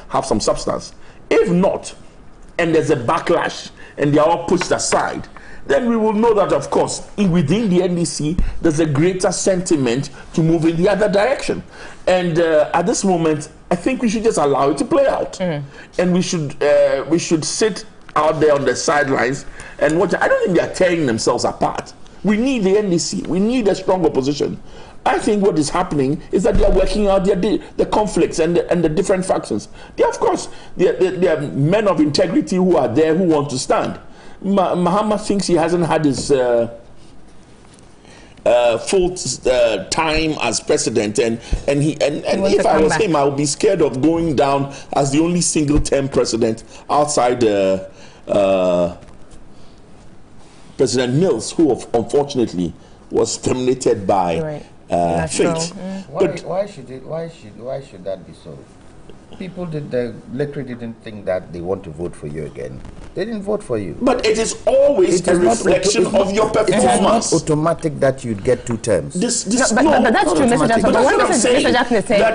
have some substance. If not, and there's a backlash and they are all pushed aside, then we will know that, of course, within the NDC, there's a greater sentiment to move in the other direction. And at this moment, I think we should just allow it to play out. And we should sit out there on the sidelines and watch. I don't think they are tearing themselves apart. We need the NDC. We need a strong opposition. I think what is happening is that they are working out the conflicts and the different factions. Of course, there are men of integrity who are there who want to stand. Mahama thinks he hasn't had his full time as president, and if I was him, I would be scared of going down as the only single-term president outside President Mills, who unfortunately was terminated by fate. Why should that be so? People the electorate didn't think that they want to vote for you again. They didn't vote for you. But it is always a reflection of your performance. It is not automatic that you get 2 terms. But that's true, Mr. Jackson. But what Mr. Jackson is saying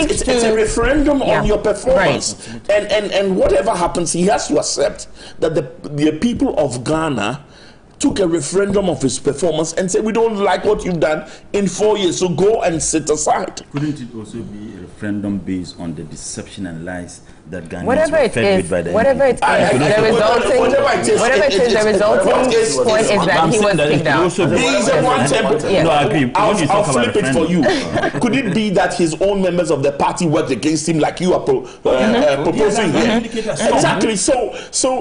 it's a referendum on your performance, and whatever happens, he has to accept that the people of Ghana took a referendum of his performance and said, we don't like what you've done in 4 years, so go and sit aside. Couldn't it also be a referendum based on the deception and lies that Ghanaians were fed with by the the resulting point is that he was kicked out. He's a one-term. No, I agree. I'll flip it for you. Could it be that his own members of the party worked against him like you are proposing here? Exactly. So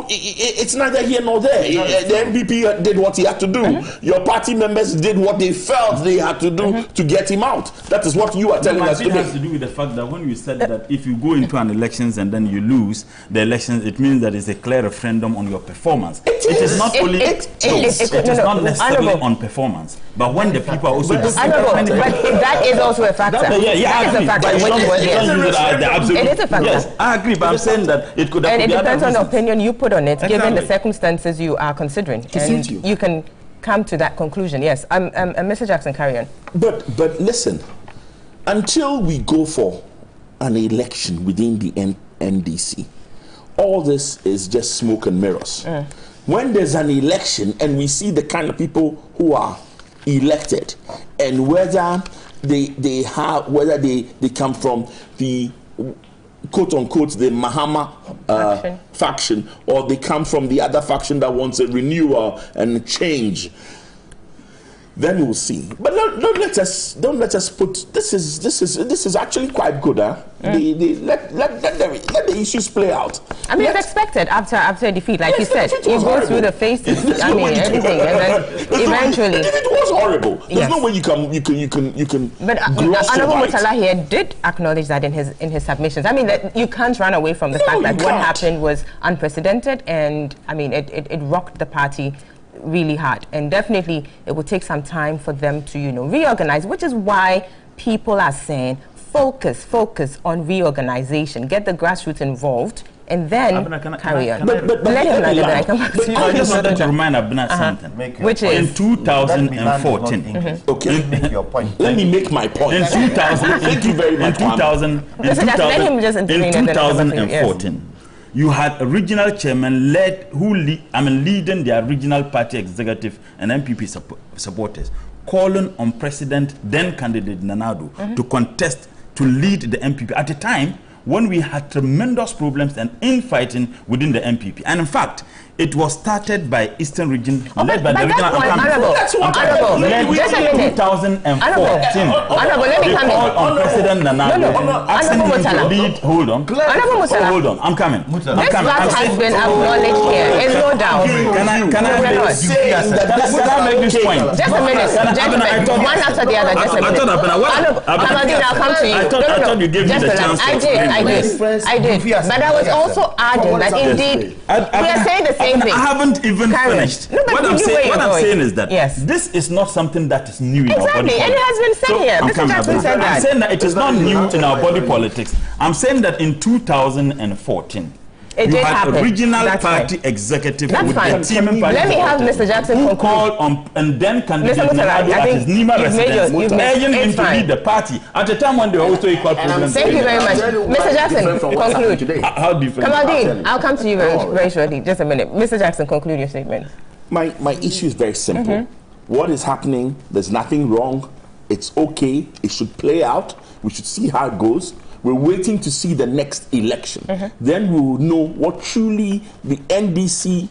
it's neither here nor there. The MPP did what he had to do. Your party members did what they felt they had to do to get him out. That is what you are telling us today. It has to do with the fact that when you said that if you go into an elections and then you lose the elections, it means that it's a clear referendum on your performance. It is not only not necessarily on performance, but when the people are also but that is also a factor. That is a factor. It is a factor. Yes, I agree, but I'm saying that it could have and it depends on the opinion you put on it, given the circumstances you are considering. And you can come to that conclusion. Yes, Mr. Jackson, carry on. But listen, until we go for an election within the NDC, all this is just smoke and mirrors. When there's an election and we see the kind of people who are elected and whether they come from the quote unquote the Mahama faction, or they come from the other faction that wants a renewal and a change, then we'll see. But don't let us put this is actually quite good, huh? Let the issues play out. I mean, it's expected after a defeat, like you said. You go through the phases, I mean, everything, and then eventually. If it was horrible, there's no way you can. But Honorable Murtala here did acknowledge that in his submissions. I mean, that you can't run away from the fact that what happened was unprecedented, and I mean, it rocked the party really hard, and definitely it will take some time for them to reorganize, which is why people are saying focus on reorganization, get the grassroots involved, and then carry on. But let him know that I come back to you. I just wanted to remind Abena something, which is in 2014. Okay, make your point. Let me make my point. In 2000, thank you very much. In 2014. You had a regional chairman leading their regional party executive and MPP supporters, calling on President, then candidate Nana Addo, to contest to lead the MPP at a time when we had tremendous problems and infighting within the MPP. And in fact, it was started by Eastern Region, led by the regional Honorable, just a minute. 2014. Honorable, let me come in. On President Nana Addo, asking him to lead. Hold on. Hold on. I'm coming. This fact has been acknowledged here. It's no doubt. Can I make this point? Just a minute, gentlemen. One after the other. Just a minute. I'll come to you. I thought you gave me the chance. I did. But I was also adding that indeed we are saying the same thing. I haven't even finished. No, what I'm saying is that this is not something that is new in our body politics. And it has been said here. Mr. Jackson said that. I'm saying that it is not new in our body politics. I'm saying that in 2014, It you did had happen. a regional That's party fine. executive That's with fine. the team party. Let me have Mr. Jackson who conclude. called on and then candidate Mr. Mutala, Nadu I at think his Nima you've made residence, your- urging him it's to fine. lead the party at a time when they were also equal problems. Thank you very much. Mr. Jackson, conclude. How different? Kamaldeen, I'll come to you very shortly. Just a minute. Mr. Jackson, conclude your statement. My issue is very simple. What is happening? There's nothing wrong. It's okay. It should play out. We should see how it goes. We're waiting to see the next election. Then we will know what truly the NDC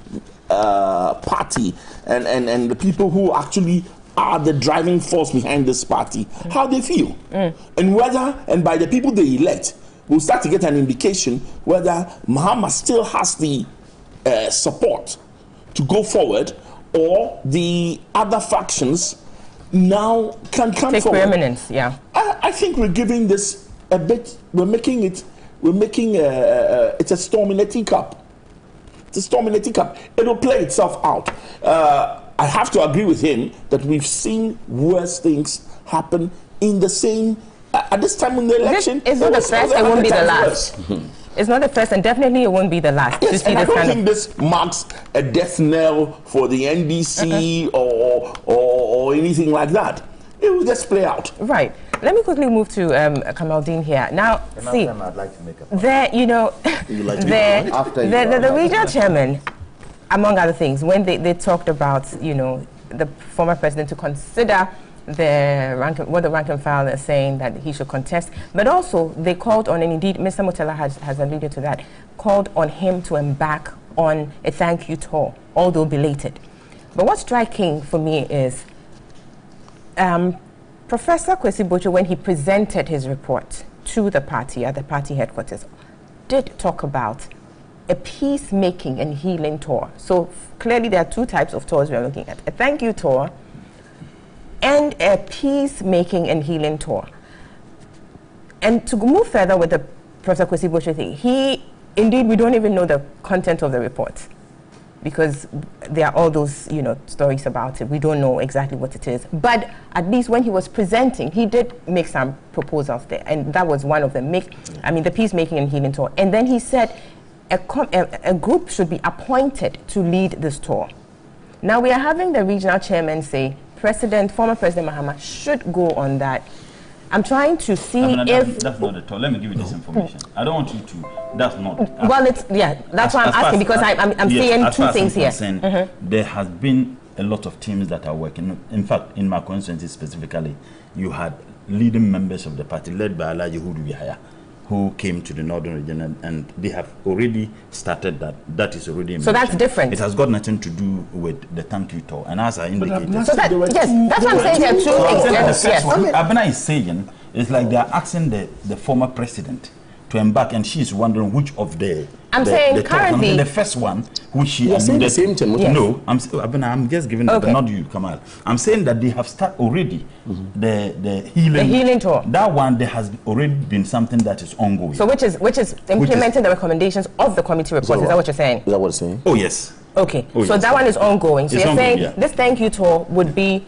party and the people who actually are the driving force behind this party, how they feel. And whether, and by the people they elect, we'll start to get an indication whether Mahama still has the support to go forward, or the other factions now can come Take forward. preeminence, yeah. I think we're giving this a bit, it's a storm in a teacup. It's a storm in a teacup. It'll play itself out. I have to agree with him that we've seen worse things happen in the same, at this time in the election. It's not the first, it won't be the last. It's not the first, and definitely it won't be the last. Yes, to see and I this don't think this marks a death knell for the NDC or anything like that. It will just play out. Right. Let me quickly move to Kamaldeen here. Now, see, I'd like to make a point. there, you know, the regional chairman, among other things, when they talked about, you know, the former president to consider what the rank and file is saying that he should contest, but also they called on, and indeed Mr. Mutala has alluded to that, called on him to embark on a thank you tour, although belated. But what's striking for me is Professor Kwesi Botcho, when he presented his report to the party at the party headquarters, did talk about a peacemaking and healing tour. So clearly there are two types of tours we are looking at: a thank you tour and a peacemaking and healing tour. And to move further with the Professor Kwesi Botcho thing, indeed, we don't even know the content of the report, because there are all those, you know, stories about it. We don't know exactly what it is. But at least when he was presenting, he did make some proposals there, and that was one of them. The peacemaking and healing tour. And then he said a group should be appointed to lead this tour. Now we are having the regional chairman say former President Mahama should go on that. I'm trying to see if... That's not at all. Let me give you this information. I don't want you to... That's not... Well, that's why I'm asking, because I'm seeing two things here. There has been a lot of teams that are working. In fact, in my constituency specifically, you had leading members of the party, led by Alhaji Hudu Yahaya, who came to the northern region, and they have already started that. That is already in So motion. That's different. It has got nothing to do with the thank you tour. And as I indicated... So that's what I'm saying. There are two things. Abena is saying, it's like they are asking the former president to embark, and she is wondering which of the... I'm saying currently... The first one, which she... You're saying the same thing. Yes. No, Abena, I'm just giving it, not you, Kamal. I'm saying that they have started already the healing tour. That one, there has already been something that is ongoing. So which is implementing the recommendations of the committee report. Is that what you're saying? Is that what you're saying? Oh, yes. Okay. Oh, so yes. that one is ongoing. So It's you're ongoing, saying this thank you tour would be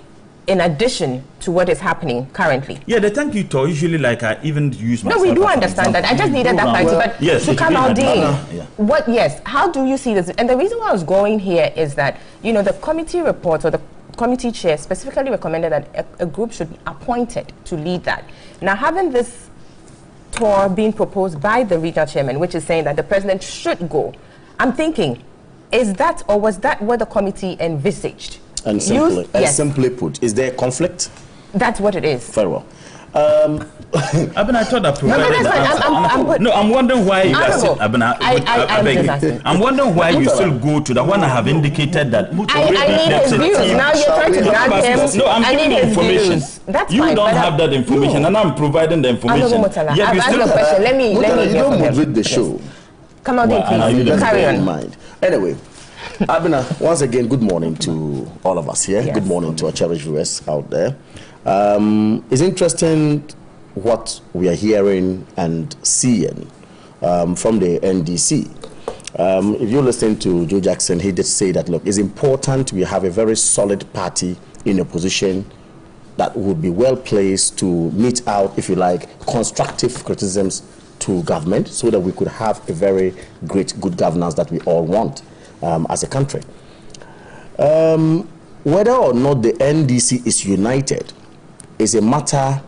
in addition to what is happening currently. Yeah, the thank you tour, usually, like I even use myself. No, we do as an understand that. I example. just needed that clarity. But yes, to Kamaldeen, yeah. how do you see this? And the reason why I was going here is that, you know, the committee report or the committee chair specifically recommended that a group should be appointed to lead that. Now, having this tour being proposed by the regional chairman, which is saying that the president should go, I'm thinking, is that, or was that what the committee envisaged? And simply put, is there a conflict? That's what it is. Very well. I thought that provided I'm wondering why you guys I'm wondering why you still go to that when I have indicated that. I need his views. Now you're trying to drag him. No, I'm giving you information. That's you fine, don't have that information, and I'm providing the information. Yeah, I've asked a question. Let me you don't moderate the show. Come on, please. Carry on. Mind. Anyway, Abena, once again, good morning to all of us here. Yes. Good morning to our cherished viewers out there. It's interesting what we are hearing and seeing from the NDC. If you listen to Joe Jackson, he did say that, look, it's important we have a very solid party in a position that would be well placed to mete out, if you like, constructive criticisms to government so that we could have a very great, good governance that we all want as a country. Whether or not the NDC is united is a matter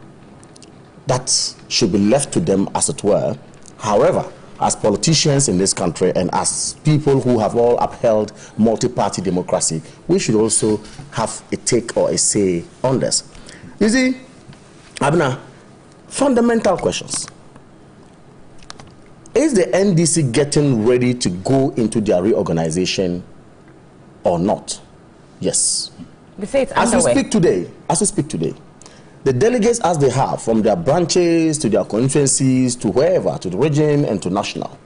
that should be left to them, as it were. However, as politicians in this country and as people who have all upheld multi-party democracy, we should also have a take or a say on this. You see, Abena, fundamental questions. Is the NDC getting ready to go into their reorganization or not? Yes. We say it's as we speak today, the delegates as they have, from their branches to their constituencies to wherever, to the region and to national,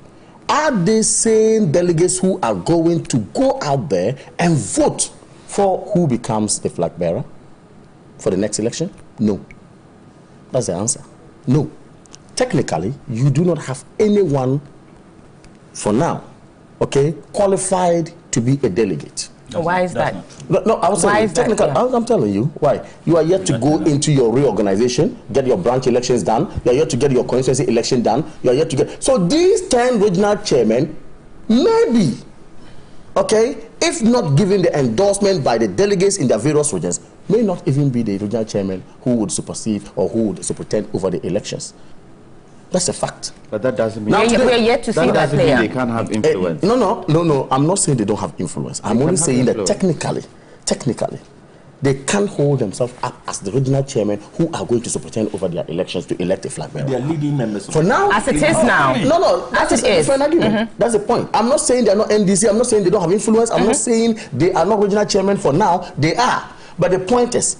are the same delegates who are going to go out there and vote for who becomes the flag bearer for the next election? No. That's the answer. No. Technically, you do not have anyone for now, okay, qualified to be a delegate. Why is that? No, I was saying technical. I'm telling you why. You are yet to go into your reorganization, get your branch elections done. You are yet to get your constituency election done. You are yet to get. So these 10 regional chairmen, maybe, okay, if not given the endorsement by the delegates in their various regions, may not even be the regional chairman who would supersede or who would superintend over the elections. That's a fact. But that doesn't mean we're yet to see that player. They can't have influence. No. I'm not saying they don't have influence. I'm only saying that technically, they can't hold themselves up as the regional chairman who are going to superintend over their elections to elect a flag bearer. They are leading members. For now, as it is now. No, that's a different argument. That's the point. I'm not saying they are not NDC. I'm not saying they don't have influence. I'm not saying they are not regional chairman for now. They are. But the point is,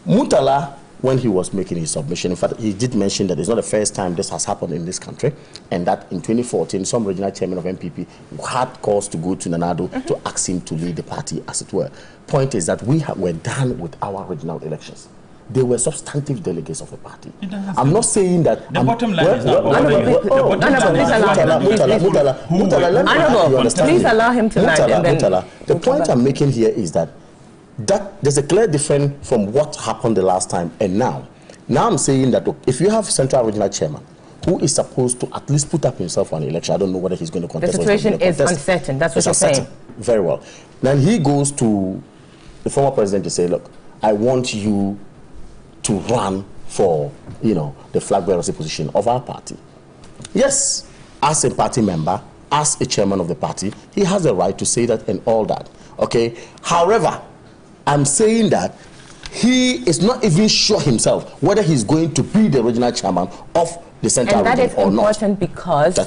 Murtala, when he was making his submission, in fact, he did mention that it's not the first time this has happened in this country, and that in 2014, some regional chairman of MPP had cause to go to Nanado to ask him to lead the party, as it were. Point is that we were done with our regional elections. They were substantive delegates of the party. I'm not saying that... The bottom line is not... Please allow him to land. The point I'm making here is that there's a clear difference from what happened the last time and now. Now I'm saying that, look, if you have Central Regional Chairman who is supposed to at least put up himself for an election, I don't know whether he's going to contest. The situation is uncertain. That's what you're saying. Very well. Then he goes to the former president to say, look, I want you to run for, the flag bearer's position of our party. Yes, as a party member, as a chairman of the party, he has the right to say that and all that. Okay. However, I'm saying that he is not even sure himself whether he's going to be the regional chairman of the Central Region or not. And that is important because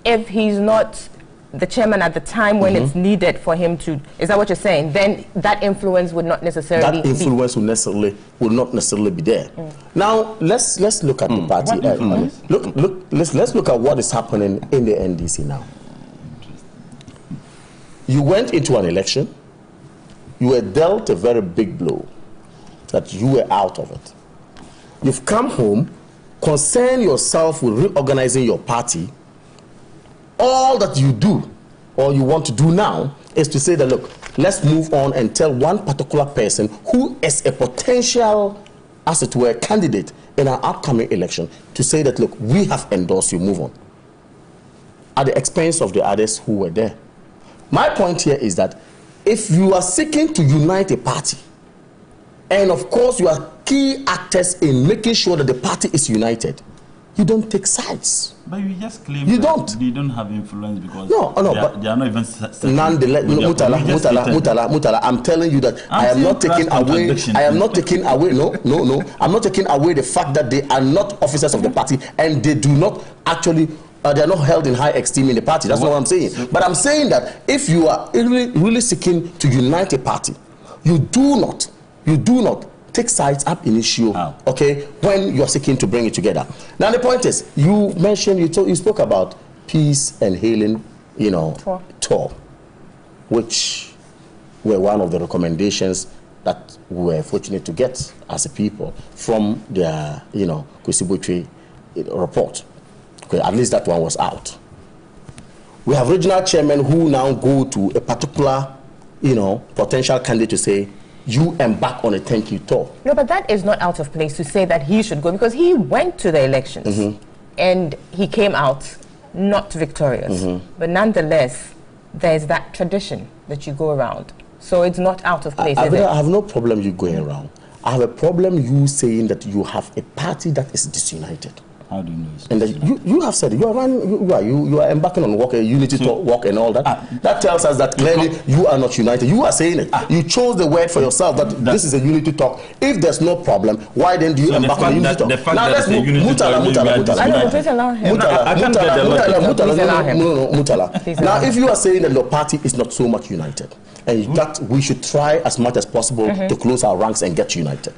if he's not the chairman at the time when it's needed for him to, is that what you're saying? Then that influence would not necessarily be. That influence will not necessarily be there. Now let's look at the party. Let's look at what is happening in the NDC now. You went into an election. You were dealt a very big blow that you were out of it. You've come home, concern yourself with reorganizing your party. All that you do or you want to do now is to say that, look, let's move on and tell one particular person who is a potential, as it were, candidate in our upcoming election to say that, look, we have endorsed you, move on, at the expense of the others who were there. My point here is that if you are seeking to unite a party, and of course you are key actors in making sure that the party is united, you don't take sides. But you just claim they don't have influence because they are not even... Nonetheless, Murtala, I'm telling you that I'm not taking away the fact that they are not officers of the party and they do not actually... they are not held in high esteem in the party. That's not what I'm saying. But I'm saying that if you are really seeking to unite a party, you do not take sides up in issue, okay, when you are seeking to bring it together. Now the point is, you mentioned, you spoke about peace and healing, tour, which were one of the recommendations that we were fortunate to get as a people from their, Kwesi Boatweh report. Okay, at least that one was out. We have regional chairmen who now go to a particular, potential candidate to say, you embark on a thank you tour. No, but that is not out of place to say that he should go because he went to the elections. and he came out not victorious. But nonetheless, there's that tradition that you go around. So it's not out of place, is it? I have no problem you going around. I have a problem you saying that you have a party that is disunited. How do you know? And you have said you are embarking on a unity talk, walk and all that. That tells us that clearly you are not united. You are saying it. You chose the word for yourself that this is a unity talk. If there's no problem, why then do you embark on a unity talk? Now let's move. Mutala. Now if you are saying that your party is not so much united, and that we should try as much as possible to close our ranks and get united.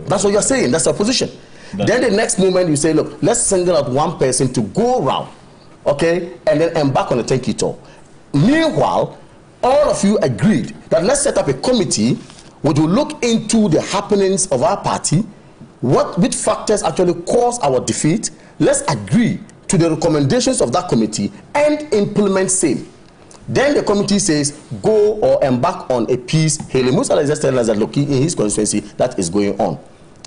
That's what you're saying. That's your position. Then the next moment you say, look, let's single out one person to go around, okay, and then embark on a thank you tour. Meanwhile, all of you agreed that let's set up a committee which will look into the happenings of our party, which factors actually caused our defeat. Let's agree to the recommendations of that committee and implement same. Then the committee says, go or embark on a peace. Haley Musa is just telling us that, look, in his constituency, that is going on.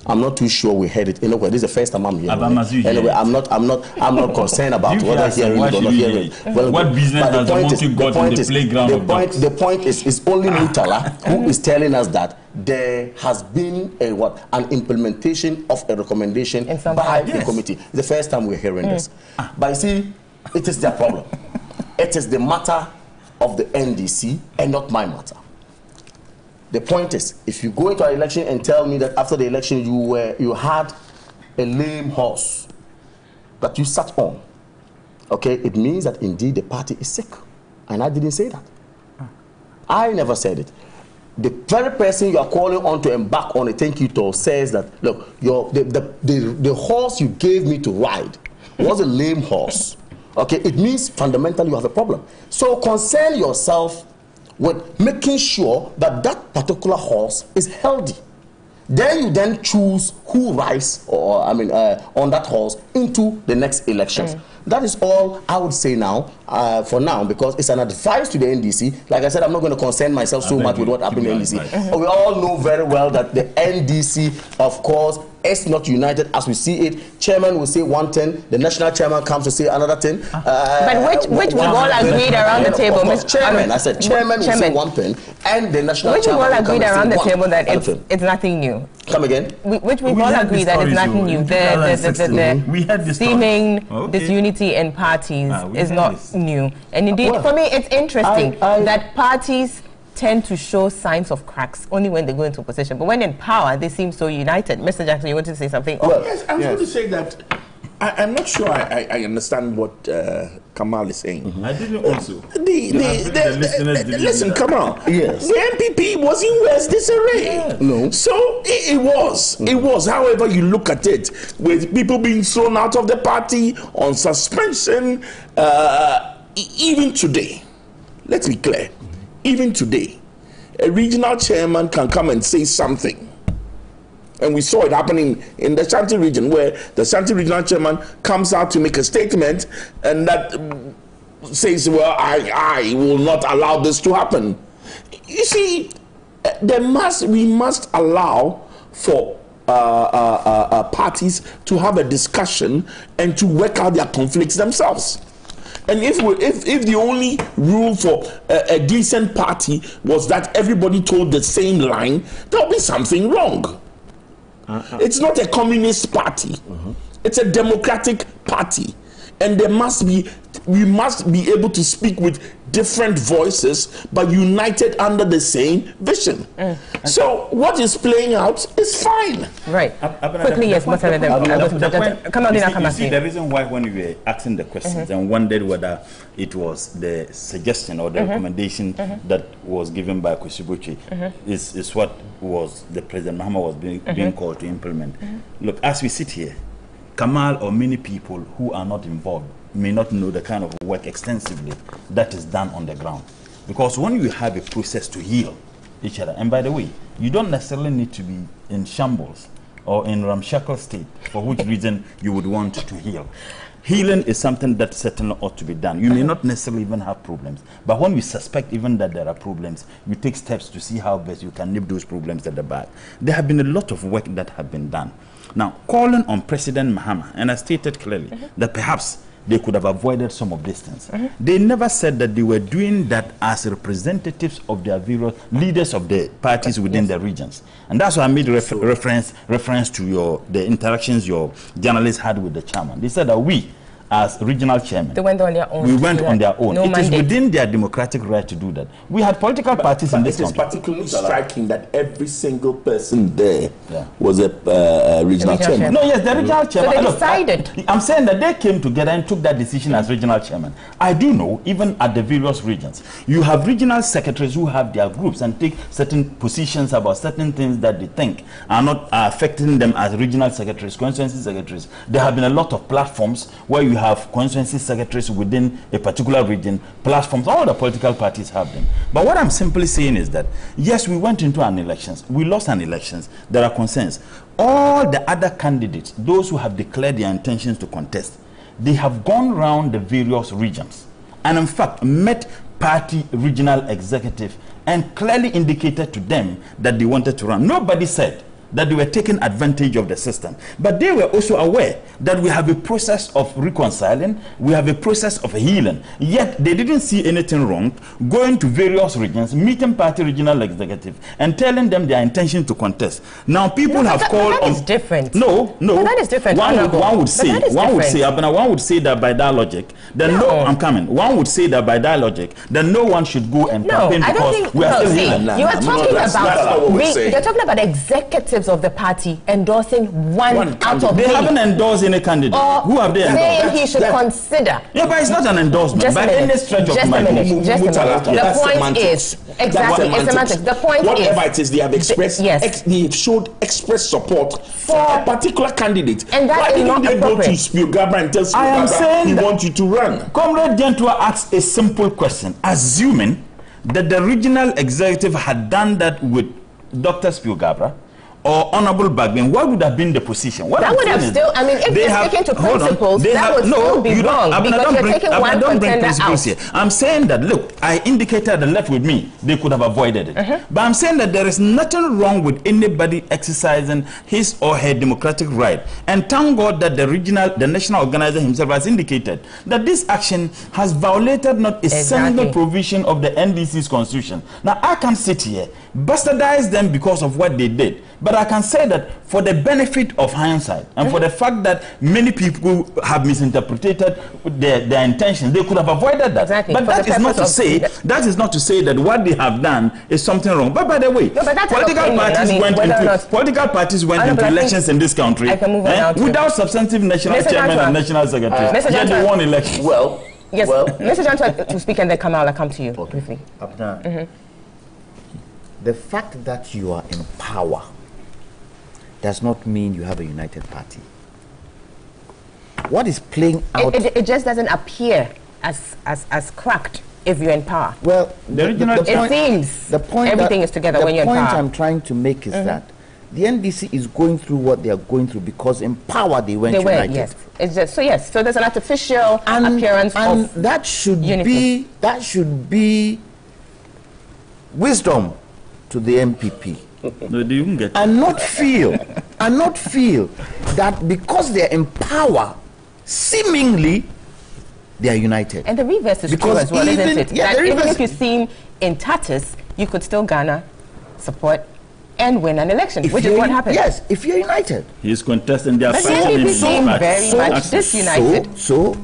I'm not too sure we heard it anywhere. This is the first time I'm hearing it. Anyway, I'm not concerned about whether hearing it or not hearing it. Well, what business has the monkey got in the playground of dogs? The point is only Mutala who is telling us that there has been an implementation of a recommendation by the committee. It's the first time we're hearing this. But you see, it is their problem. It is the matter of the NDC and not my matter. The point is, if you go into an election and tell me that after the election you had a lame horse that you sat on, okay, it means that indeed the party is sick. And I didn't say that. I never said it. The very person you are calling on to embark on a thank you tour says that, look, the horse you gave me to ride was a lame horse. Okay, it means fundamentally you have a problem. So concern yourself with making sure that that particular horse is healthy. Then you then choose who rides on that horse into the next elections. That is all I would say now, for now, because it's an advice to the NDC. Like I said, I'm not going to concern myself so much with what happened in the NDC. We all know very well that the NDC, of course, is not united as we see it. Chairman will say one thing, the national chairman comes to say another thing. But which we all agreed around the table, Mr. Chairman, I said chairman will say one thing, and the national chairman will agreed around the table that it's nothing new. Come again? Which we all agree that it's nothing new. The seeming disunity in parties is not new. And indeed, for me, it's interesting that parties tend to show signs of cracks only when they go into opposition. But when in power, they seem so united. Mr. Jackson, you wanted to say something? Well, yes, I was going to say that I'm not sure I understand what Kamal is saying. I didn't also. Listen, come on. Yes. The MPP was in worse disarray. Yes. No. So it was. It was. However you look at it, with people being thrown out of the party on suspension, even today, let's be clear, even today, a regional chairman can come and say something. And we saw it happening in the Shanti region, where the Shanti regional chairman comes out to make a statement and that says, well, I will not allow this to happen. You see, we must allow for parties to have a discussion and to work out their conflicts themselves. And if the only rule for a decent party was that everybody told the same line, there'll be something wrong. It's not a communist party. It's a democratic party. And we must be able to speak with different voices, but united under the same vision. So what is playing out is fine. Right. Quickly, yes. Come on, you see, the reason why when we were asking the questions and wondered whether it was the suggestion or the recommendation that was given by Kwesi is what was the President Mahama was being called to implement. Look, as we sit here, Kamal or many people who are not involved may not know the kind of work extensively that is done on the ground. Because when you have a process to heal each other, and by the way, you don't necessarily need to be in shambles or in ramshackle state for which reason you would want to heal. Healing is something that certainly ought to be done. You may not necessarily even have problems, but when you suspect even that there are problems, you take steps to see how best you can nip those problems at the back. There have been a lot of work that have been done. Now, calling on President Mahama, and I stated clearly that perhaps they could have avoided some of these things. They never said that they were doing that as representatives of their various leaders of the parties within the regions. And that's why I made reference to the interactions your journalists had with the chairman. They said that we, as regional chairman, they went on their own. We went on their own. No it mandate. Is within their democratic right to do that. We had political parties in this country. It is particularly striking that every single person there was a regional chairman. No, yes, the regional chairman. So they decided. I'm saying that they came together and took that decision as regional chairman. I do know, even at the various regions, you have regional secretaries who have their groups and take certain positions about certain things that they think are not affecting them as regional secretaries, constituency secretaries. There have been a lot of platforms where you have constituency secretaries within a particular region, platforms, all the political parties have them. But what I'm simply saying is that, yes, we went into an elections, we lost an elections, there are concerns. All the other candidates, those who have declared their intentions to contest, they have gone around the various regions and in fact met party regional executive and clearly indicated to them that they wanted to run. Nobody said that they were taking advantage of the system. But they were also aware that we have a process of reconciling, we have a process of healing. Yet they didn't see anything wrong going to various regions, meeting party regional executive and telling them their intention to contest. Now people have called on... That is different. No. That is different. One would say that by that logic, then I'm coming. One would say that by that logic, then no one should go and campaign because we are still healing. You are talking about executives of the party endorsing one out of They haven't endorsed any candidate. Who have they endorsed? Saying he should consider. Yeah, but it's not an endorsement by any stretch of the imagination. The point is exactly it's semantics. The point whatever it is they have expressed, they showed express support for a particular candidate. And that is not appropriate. Why didn't they go to Spiogabra and tell Spiogabra he wants you to run? Comrade Gentua asked a simple question, assuming that the regional executive had done that with Dr. Spiogabra or Honorable Bagbin, what would have been the position? What that would have still, I mean, if they're sticking to principles, that would still be wrong because you're taking one contender out. Here. I'm saying that, look, I indicated the left with me, they could have avoided it. But I'm saying that there is nothing wrong with anybody exercising his or her democratic right. And thank God that the national organizer himself has indicated that this action has violated not a single provision of the NDC's constitution. Now, I can sit here, bastardize them because of what they did. But I can say that for the benefit of hindsight and for the fact that many people have misinterpreted their intentions, they could have avoided that. Exactly. But that is not to say that what they have done is something wrong. But by the way, political parties went into elections in this country without substantive national chairman and national secretary. Yet they won elections. Mr. Johnson to speak and then Kamala come to you briefly. The fact that you are in power does not mean you have a united party. What is playing out? It just doesn't appear as cracked if you're in power. Well, everything is together when you're in power. The point I'm trying to make is that the NDC is going through what they are going through because in power they went united. Yes. It's just, so there's an artificial appearance of that should unity. That should be wisdom to the MPP. No, they won't get and not feel that because they're in power, seemingly they are united. And the reverse is true as well, isn't it? That even if you seem in tatters, you could still garner support and win an election, which is what happened. Yes, if you're united. He's contesting their fight. But the seem very much disunited. So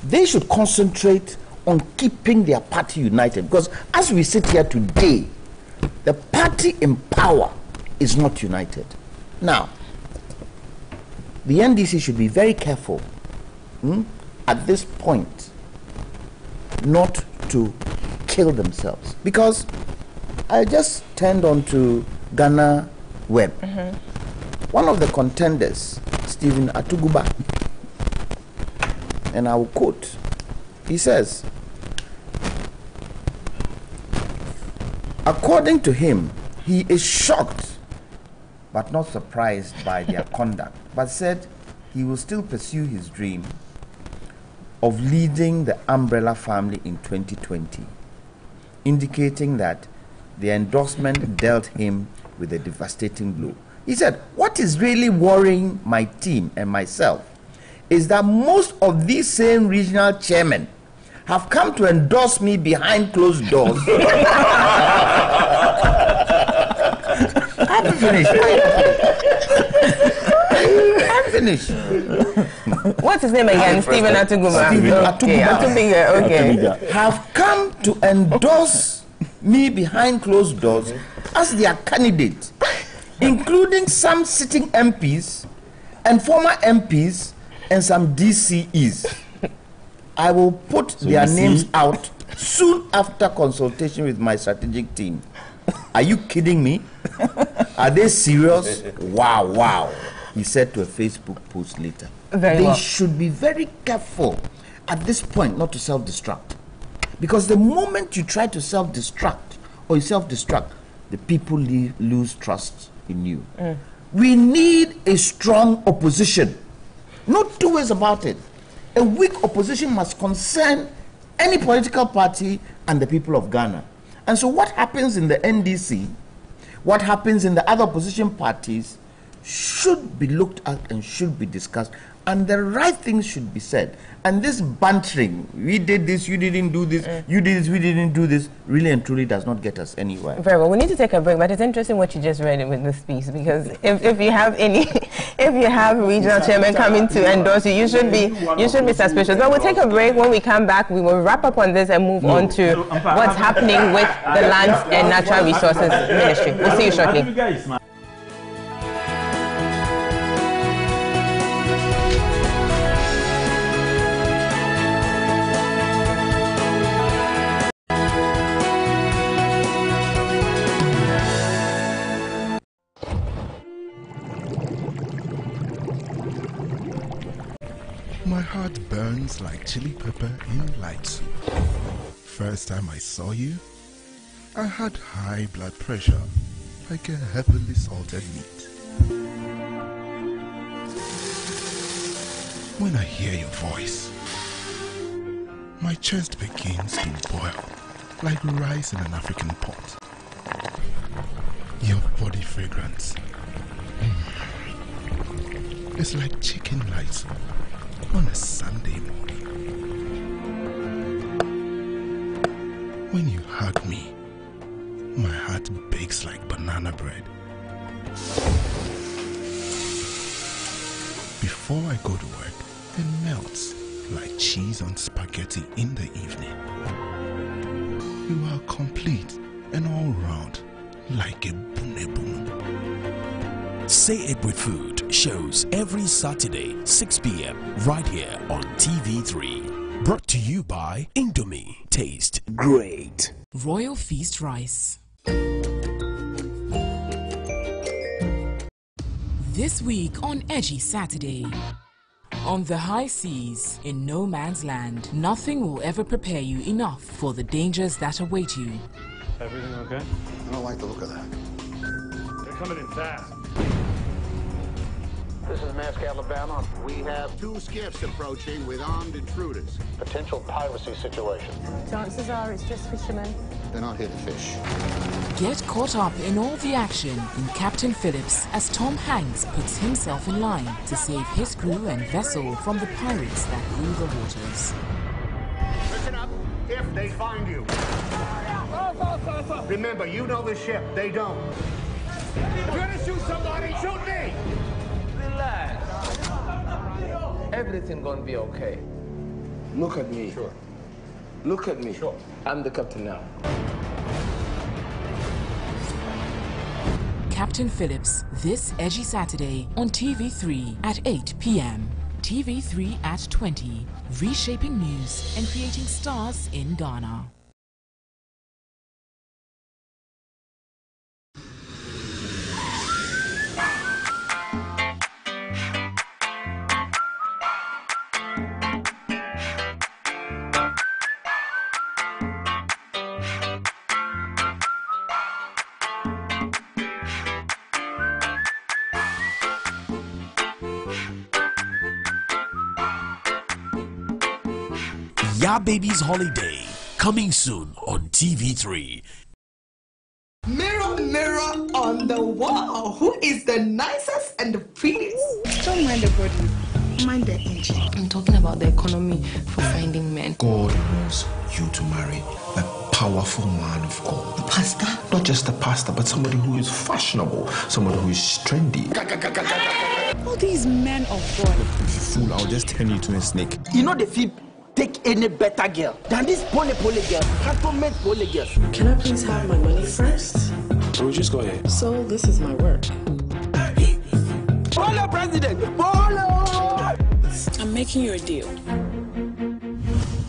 they should concentrate on keeping their party united, because as we sit here today, the party in power is not united. Now, the NDC should be very careful at this point not to kill themselves, because I just turned on to Ghana Web. One of the contenders, Stephen Atuguba, and I will quote, he says, according to him, he is shocked but not surprised by their conduct, but said he will still pursue his dream of leading the Umbrella family in 2020, indicating that the endorsement dealt him with a devastating blow. He said, what is really worrying my team and myself is that most of these same regional chairmen have come to endorse me behind closed doors. I'm finished. I'm finished. What's his name again? Stephen Atuguma. Okay. Have come to endorse me behind closed doors as their candidate, including some sitting MPs and former MPs and some DCEs. I will put their names out soon after consultation with my strategic team. Are you kidding me? Are they serious? Wow. He said to a Facebook post later. They should be very careful at this point not to self-destruct. Because the moment you try to self-destruct or you self-destruct, the people lose trust in you. We need a strong opposition. No two ways about it. A weak opposition must concern any political party and the people of Ghana. And so what happens in the NDC, what happens in the other opposition parties should be looked at and should be discussed, and the right things should be said. And this bantering, we did this, you didn't do this, you did this, we didn't do this, really and truly does not get us anywhere. Very well. We need to take a break, but it's interesting what you just read with this piece, because if you have any, if you have regional chairman coming to endorse you, you should be suspicious. But we'll take a break. When we come back, we will wrap up on this and move on to what's happening with the Lands and Natural Resources Ministry. We'll see you shortly. My heart burns like chili pepper in light soup. First time I saw you, I had high blood pressure, like a heavily salted meat. When I hear your voice, my chest begins to boil, like rice in an African pot. Your body fragrance, it's like chicken light on a Sunday morning. When you hug me, my heart bakes like banana bread. Before I go to work, it melts like cheese on spaghetti in the evening. You are complete and all round like a bunebun. Say It With Food shows every Saturday, 6 p.m. right here on TV3. Brought to you by Indomie. Taste great. Royal Feast Rice. This week on Edgy Saturday. On the high seas, in no man's land, nothing will ever prepare you enough for the dangers that await you. Everything okay? I don't like the look of that. They're coming in fast. This is Maersk, Alabama. We have 2 skiffs approaching with armed intruders. potential piracy situation. Chances are it's just fishermen. They're not here to fish. Get caught up in all the action in Captain Phillips as Tom Hanks puts himself in line to save his crew and vessel from the pirates that rule the waters. Listen up, if they find you. Remember, you know the ship, they don't. If you're gonna shoot somebody, shoot me! Relax. Everything gonna be okay. Look at me. Sure. Look at me. Sure. I'm the captain now. Captain Phillips, this edgy Saturday on TV3 at 8 p.m. TV3 at 20, reshaping news and creating stars in Ghana. Ya Baby's Holiday, coming soon on TV3. Mayor of mirror on the wall. Who is the nicest and the prettiest? Don't mind the body, mind the engine. I'm talking about the economy for finding men. God wants you to marry a powerful man of God. A pastor? Not just a pastor, but somebody who is fashionable, somebody who is trendy. All these men of God. If you fool, I'll just turn you into a snake. You know the fee take any better girl than this pole girl, cantonment pole girls. Can I please have my money first? We'll just go ahead. So this is my work. Polo president! Polo! I'm making you a deal.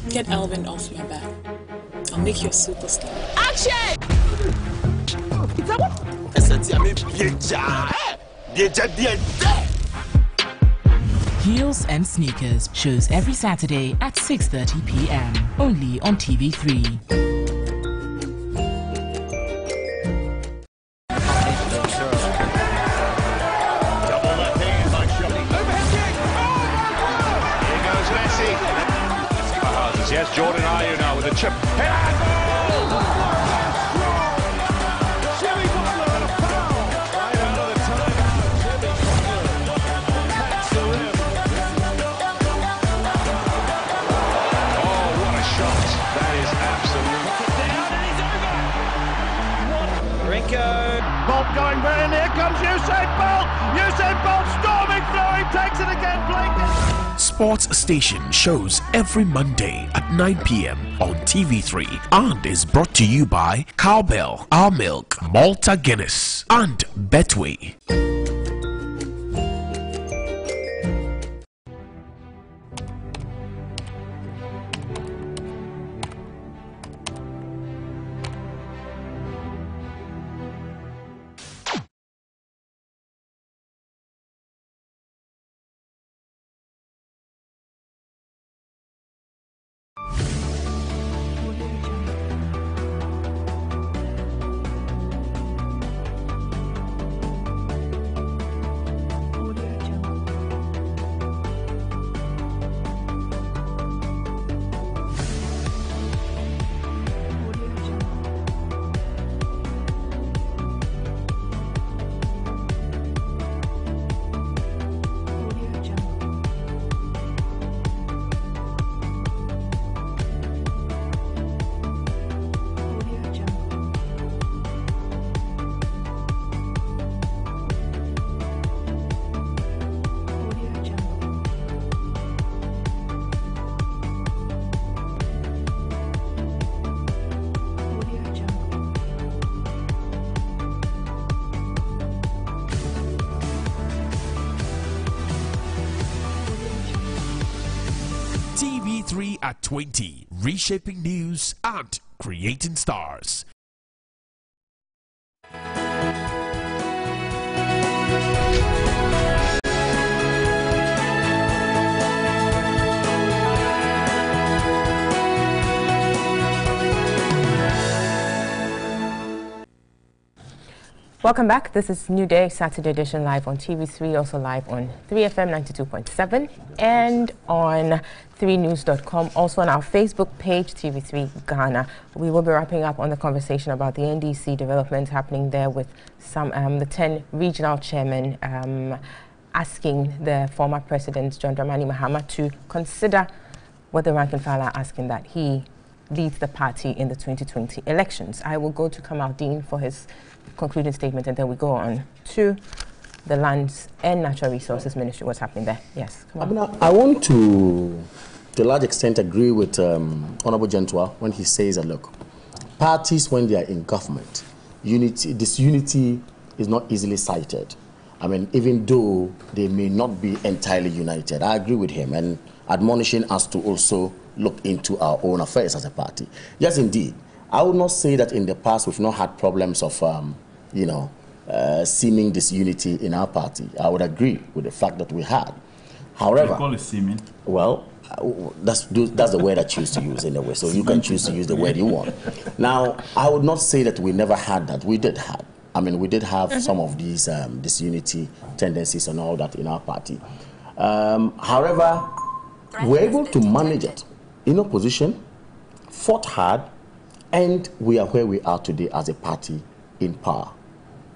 Get Alvin off my back. I'll make you a superstar. Action! Heels and Sneakers shows every Saturday at 6:30 p.m. only on TV3. Yes, Jordan Ayew now with a chip. Jimmy Butler and a foul. Right out of the timeout. Jimmy Butler cuts the rim. Oh, what a shot. That is absolute. Down and he's over. Rinko. Bolt going very near. Comes Usain Bolt. Usain Bolt storming through. He takes it again. Blake. Sports Station shows every Monday at 9 p.m. on TV3 and is brought to you by Cowbell, Our Milk, Malta Guinness and Betway. TV3 at 20, reshaping news and creating stars. Welcome back. This is New Day, Saturday edition, live on TV3, also live on 3FM 92.7 and on 3news.com, also on our Facebook page, TV3 Ghana. We will be wrapping up on the conversation about the NDC developments happening there with some the 10 regional chairmen asking the former president, John Dramani Mahama, to consider what the rank and file are asking, that he leads the party in the 2020 elections. I will go to Kamal Dean for his concluding statement, and then we go on to the Lands and Natural Resources Ministry. What's happening there? Yes. I want to a large extent, agree with Honorable Gentwa when he says that, look, parties, when they are in government, disunity is not easily cited. I mean, even though they may not be entirely united. I agree with him, and admonishing us to also look into our own affairs as a party. Yes, indeed. I would not say that in the past we've not had problems of, seeming disunity in our party. I would agree with the fact that we had. However, you call it seeming? Well, that's the word I choose to use anyway. So you can choose to use the word you want. Now, I would not say that we never had that. We did have. I mean, we did have some of these disunity tendencies and all that in our party. However, we're able to manage it in opposition, fought hard, and we are where we are today as a party in power.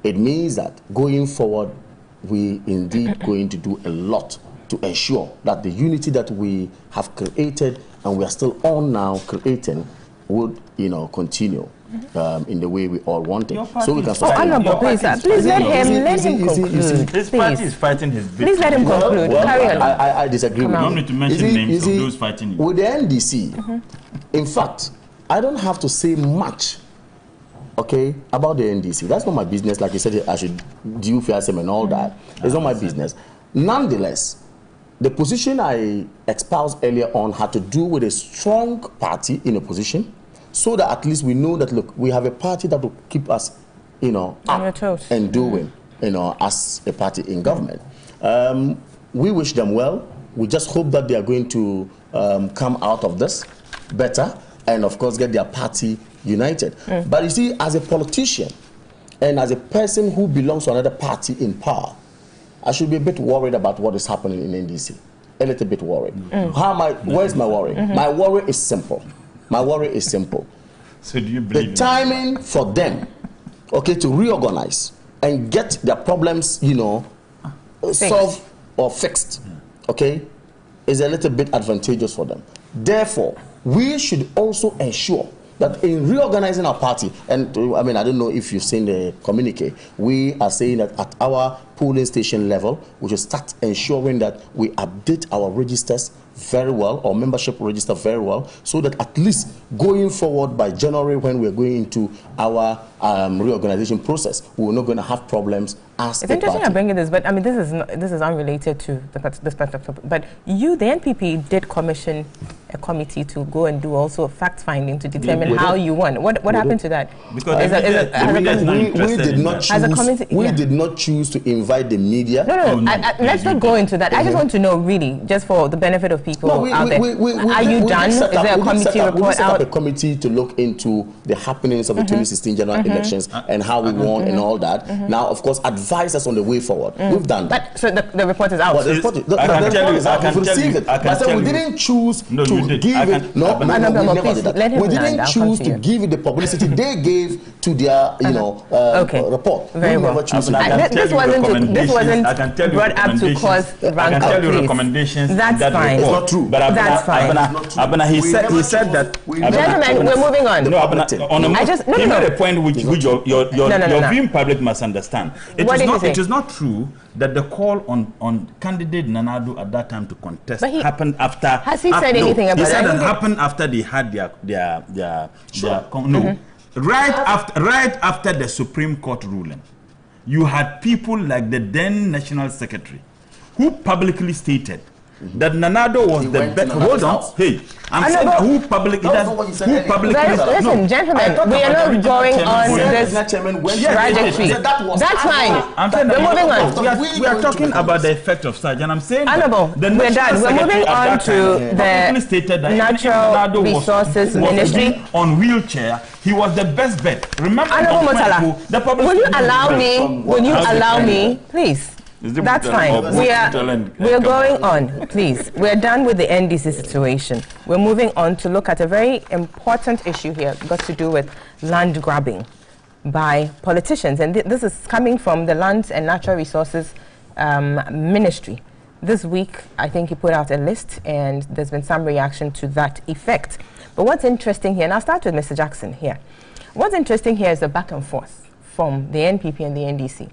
it means that going forward, we indeed going to do a lot to ensure that the unity that we have created and we are still on now creating would, continue in the way we all want it. So we can start. Please let him conclude. His party is fighting his victory. Please let him conclude. Carry on. I disagree with you. You don't need to mention names of those fighting you. With the NDC, in fact, I don't have to say much, okay, about the NDC. That's not my business. Like you said, I should do FIASM and all that. It's not my business. Nonetheless, the position I espoused earlier on had to do with a strong party in a position, so that at least we know that, look, we have a party that will keep us, up and doing, as a party in government. We wish them well. We just hope that they are going to come out of this better and, of course, get their party united. But you see, as a politician and as a person who belongs to another party in power, I should be a bit worried about what is happening in NDC. A little bit worried. Where's my worry? My worry is simple. My worry is simple. So do you believe the timing for them, okay, to reorganize and get their problems, solved or fixed, okay, is a little bit advantageous for them. Therefore, we should also ensure that in reorganizing our party, and I mean, I don't know if you've seen the communique, we are saying that at our polling station level, we should start ensuring that we update our registers very well, or membership register very well, so that at least going forward by January, when we're going into our reorganization process, we're not going to have problems as it's interesting I'm bringing this, but I mean, this is unrelated to this particular. But you, the NPP, did commission a committee to go and do also fact-finding to determine how you won. What happened to that? Because we did not choose to invite the media. No, let's not go into that. I just want to know, really, just for the benefit of people out there. Are you done? Is there a committee report out? We set up a committee to look into the happenings of the 2016 general elections and how we won and all that. Now, of course, advise us on the way forward. We've done that. But so the report is out. Well, the report is out. We've received it. But we didn't choose to give it. No, we never did that. We didn't choose to give it the publicity they gave to their, report. Very well. This wasn't brought up to cause rancor. I can tell you recommendations. That's fine. It's not true. But that's fine. Abena, he said that. Gentlemen, we're moving on. No, Abena, he made a point which your viewing public must understand. It is not true that the call on candidate Nana Addo at that time to contest happened after. Has he said anything about that? He said that happened after they had their right after the Supreme Court ruling. You had people like the then National Secretary who publicly stated that Nana Addo was the best. Hold on. Hey, I'm saying who publicly. Listen, gentlemen, we are not going on this trajectory. That's fine. We're moving on. We are talking about the effect of such, and I'm saying Honorable, we're done. We're moving on to the Natural Resources Ministry. On wheelchair, he was the best bet. Remember, Honorable Motala, will you allow me? Will you allow me, please? That's fine. We're going on, please. We're done with the NDC situation. We're moving on to look at a very important issue here, got to do with land grabbing by politicians. And this is coming from the Lands and Natural Resources Ministry. This week, I think he put out a list, and there's been some reaction to that effect. But what's interesting here, and I'll start with Mr. Jackson here. What's interesting here is the back and forth from the NPP and the NDC.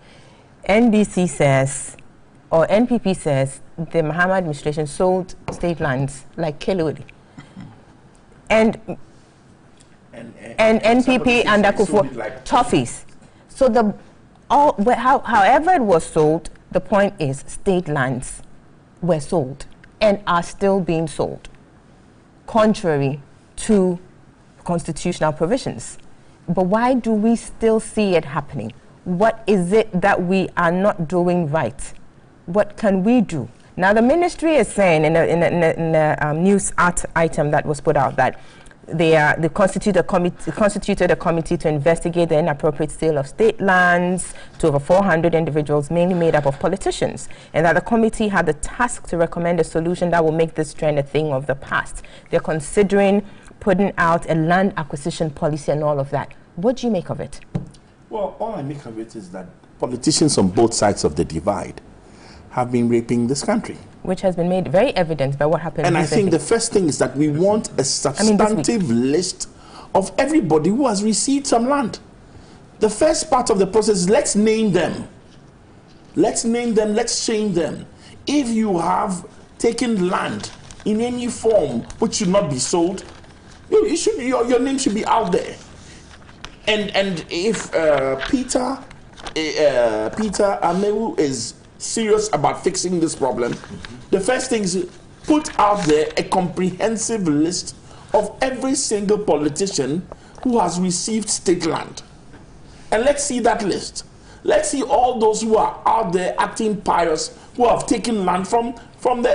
NDC says, or NPP says, the Mahama administration sold state lands like Kelewele. And NPP and Akufo like toffees. So however it was sold, the point is state lands were sold and are still being sold, contrary to constitutional provisions. But why do we still see it happening? What is it that we are not doing right? What can we do? Now, the ministry is saying in a news item that was put out that they constituted a committee to investigate the inappropriate sale of state lands to over 400 individuals, mainly made up of politicians, and that the committee had the task to recommend a solution that will make this trend a thing of the past. They're considering putting out a land acquisition policy and all of that. What do you make of it? Well, all I make of it is that politicians on both sides of the divide have been raping this country. Which has been made very evident by what happened. And I think the first thing is that we want a substantive list of everybody who has received some land. The first part of the process is let's name them. Let's name them, let's change them. If you have taken land in any form which should not be sold, your name should be out there. And if Peter Amewu is serious about fixing this problem, the first thing is put out there a comprehensive list of every single politician who has received state land. And let's see that list. Let's see all those who are out there acting pious, who have taken land from the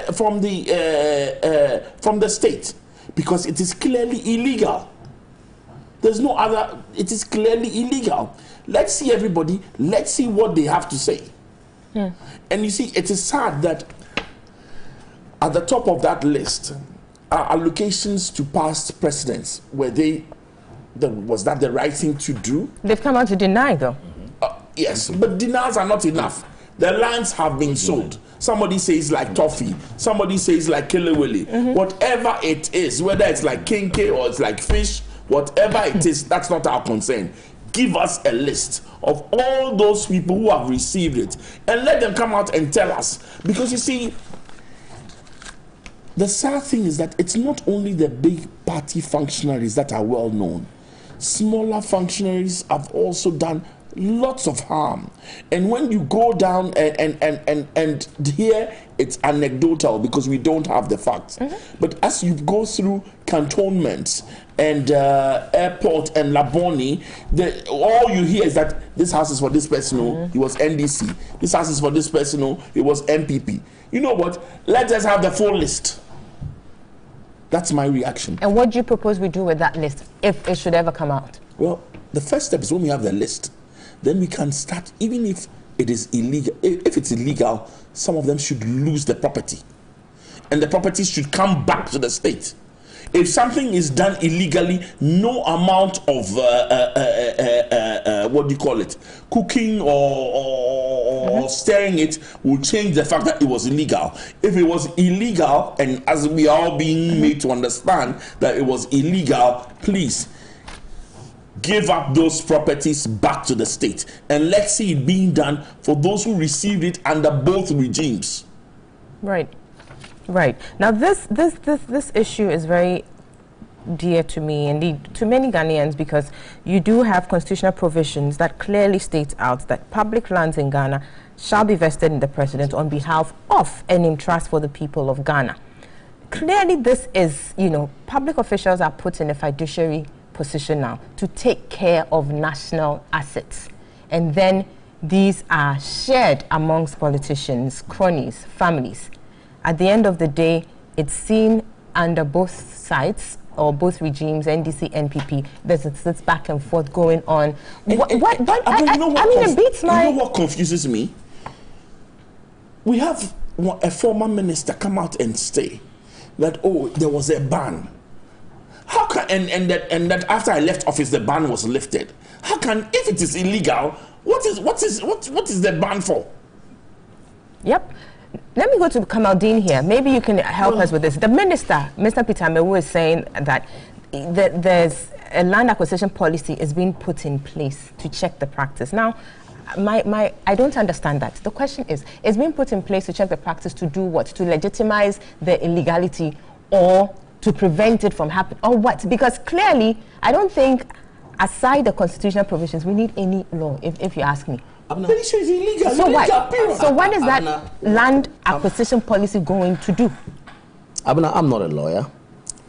state, because it is clearly illegal. There's no other. It is clearly illegal. Let's see everybody. Let's see what they have to say. Yeah. And you see, it is sad that at the top of that list are allocations to past presidents. Was that the right thing to do? They've come out to deny, though. Yes, but denials are not enough. The lands have been sold. Somebody says like toffee. Somebody says like kilewele. Whatever it is, whether it's like kinke or it's like fish, whatever it is, that's not our concern. Give us a list of all those people who have received it and let them come out and tell us. Because you see, the sad thing is that it's not only the big party functionaries that are well known. Smaller functionaries have also done lots of harm. And when you go down and here it's anecdotal because we don't have the facts. But as you go through cantonments and airport and Laboni, all you hear is that this house is for this person, he was NDC. This house is for this person, he was MPP. You know what? Let us have the full list. That's my reaction. And what do you propose we do with that list, if it should ever come out? Well, the first step is when we have the list, then we can start, even if it is illegal. If it's illegal, some of them should lose the property. And the property should come back to the state. If something is done illegally, no amount of, what do you call it, cooking or stirring it will change the fact that it was illegal. If it was illegal, and as we are all being made to understand that it was illegal, please give up those properties back to the state. And let's see it being done for those who received it under both regimes. Right. Right. Now, this issue is very dear to me, indeed to many Ghanaians, because you do have constitutional provisions that clearly state out that public lands in Ghana shall be vested in the president on behalf of and in trust for the people of Ghana. Clearly, this is, public officials are put in a fiduciary position now to take care of national assets. And then these are shared amongst politicians, cronies, families. At the end of the day, it's seen under both sides or both regimes, NDC, NPP. There's this back and forth going on. It beats my... You know what confuses me? We have a former minister come out and say that, there was a ban. How can, and that after I left office, the ban was lifted. How can, if it is illegal, what is the ban for? Yep. Let me go to Kamaldeen here. Maybe you can help us with this. The minister, Mr. Peter Amewu, is saying that there's a land acquisition policy is being put in place to check the practice. Now, I don't understand that. The question is, it's being put in place to check the practice to do what? To legitimize the illegality or to prevent it from happening, or what? Because clearly, I don't think, aside the constitutional provisions, we need any law, if you ask me. It's illegal. So what is that land acquisition policy going to do? Abna, I'm not a lawyer,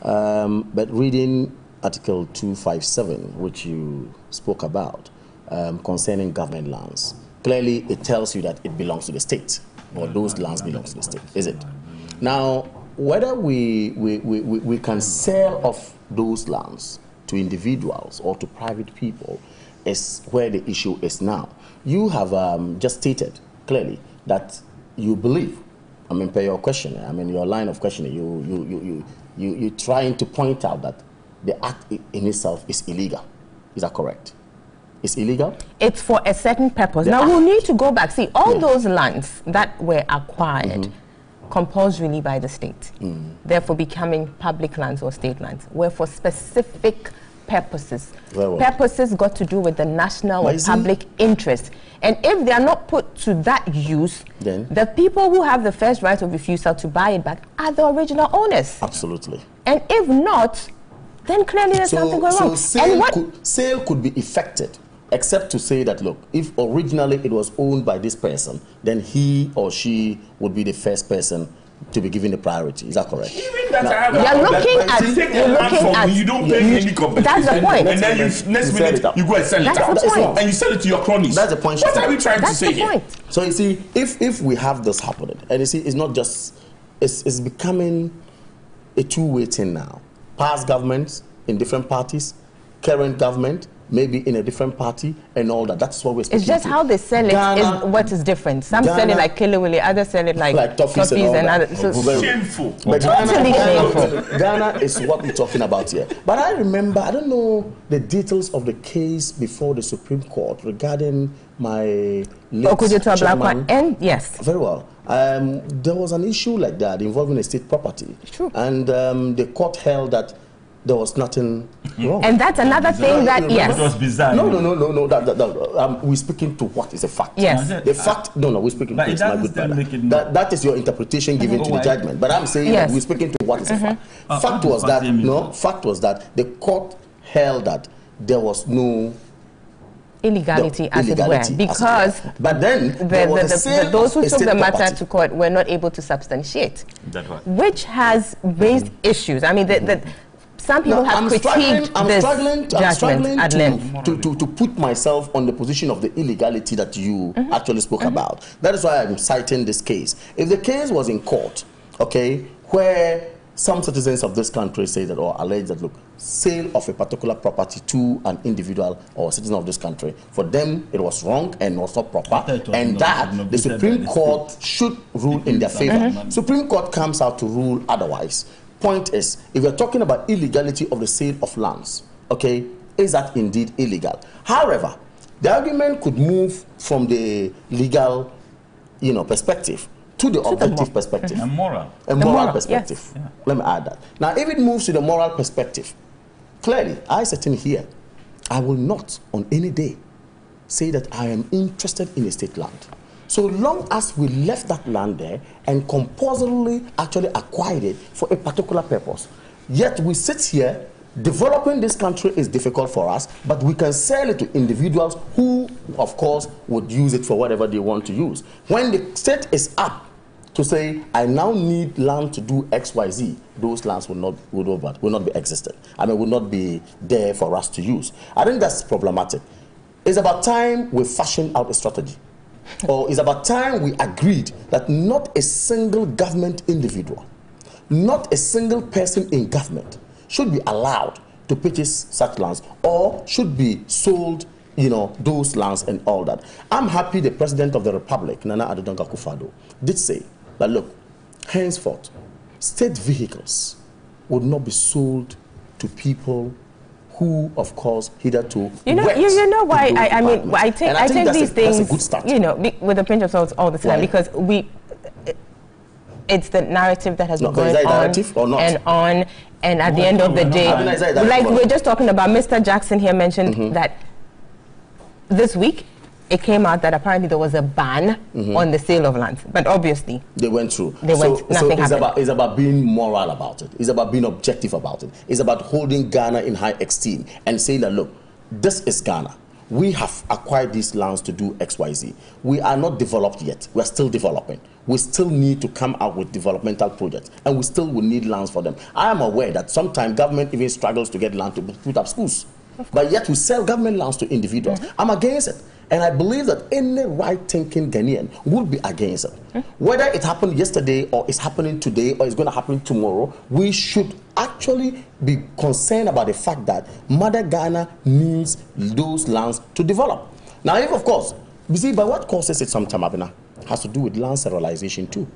but reading Article 257, which you spoke about, concerning government lands, clearly it tells you that it belongs to the state, or those lands belong to the state, is it? Now, whether we can sell off those lands to individuals or to private people is where the issue is now. You have just stated clearly that you believe, per your question, your line of questioning, you're trying to point out that the act in itself is illegal. Is that correct? is illegal? It's for a certain purpose. Now, we'll need to go back. See, all those lands that were acquired compulsorily by the state, therefore becoming public lands or state lands, were for specific purposes. Purposes got to do with the national or public interest. And if they are not put to that use, then the people who have the first right of refusal to buy it back are the original owners. Absolutely. And if not, then clearly there's something going wrong. So sale could be effected, except to say that, look, if originally it was owned by this person, then he or she would be the first person to be given the priority. Is that correct? You're looking at you don't pay any compensation. That's the point. And then next minute you go and sell it out. And you sell it to your cronies. That's the point. What are we trying to say here? So you see, if we have this happening, and you see, it's not just, it's becoming a two-way thing now. Past governments in different parties, current government maybe in a different party, and all that. That's what we're speaking. It's just how they sell it is what is different. Some sell it like Kilawili, others sell it like toffees and others. So shameful. But totally shameful. Ghana is what we're talking about here. But I remember, I don't know the details of the case before the Supreme Court regarding my late chairman. And yes, very well. There was an issue like that involving a state property. True. And the court held that there was nothing wrong. And that's another thing that, yes. It was bizarre. No. We're speaking to what is a fact. Yes. The fact, we're speaking to my good brother. That is your interpretation given to the judgment. But I'm saying that we're speaking to what is a fact. Fact was that the court held that there was no illegality, as it were, because but then those who took the matter to court were not able to substantiate, which has raised issues. I mean, some people have critiqued this judgment at length. To put myself on the position of the illegality that you actually spoke about. That is why I'm citing this case. If the case was in court, okay, where some citizens of this country say that, or allege that, look, sale of a particular property to an individual or citizen of this country, for them it was wrong and was not proper, and that the Supreme Court should rule in their favor. Supreme Court comes out to rule otherwise. Point is, if we're talking about illegality of the sale of lands, okay, is that indeed illegal? However, the argument could move from the legal, perspective to the objective perspective. A moral perspective. Yes. Yeah. Let me add that. Now, if it moves to the moral perspective, clearly, I sitting here, I will not on any day say that I am interested in a state land. So long as we left that land there and compulsorily actually acquired it for a particular purpose. Yet we sit here, developing this country is difficult for us, but we can sell it to individuals who, of course, would use it for whatever they want to use. When the state is up to say, I now need land to do X, Y, Z, those lands will not be existent. I mean, will not be there for us to use. I think that's problematic. It's about time we fashion out a strategy. Or it's about time we agreed that not a single government individual, not a single person in government should be allowed to purchase such lands or should be sold, those lands and all that. I'm happy the President of the Republic, Nana Addo Dankwa Akufo-Addo, did say that, look, henceforth, state vehicles would not be sold to people who, of course, hitherto you know why I take these things, with a pinch of salt all the time. Why? Because it's the narrative that has been going on and on, and at the end of the day, like we're just talking about, Mr. Jackson here mentioned that this week it came out that apparently there was a ban on the sale of land, but obviously they went through. Nothing happened. It's about being moral about it. It's about being objective about it. It's about holding Ghana in high esteem and saying that, look, this is Ghana. We have acquired these lands to do X, Y, Z. We are not developed yet. We are still developing. We still need to come out with developmental projects, and we still will need lands for them. I am aware that sometimes government even struggles to get land to put up schools, but yet we sell government lands to individuals. I'm against it. And I believe that any right-thinking Ghanaian would be against it. Whether it happened yesterday or it's happening today or it's going to happen tomorrow, we should actually be concerned about the fact that Mother Ghana needs those lands to develop. Now, if, of course, you see, by what causes it sometimes, Abena, has to do with land sterilization too.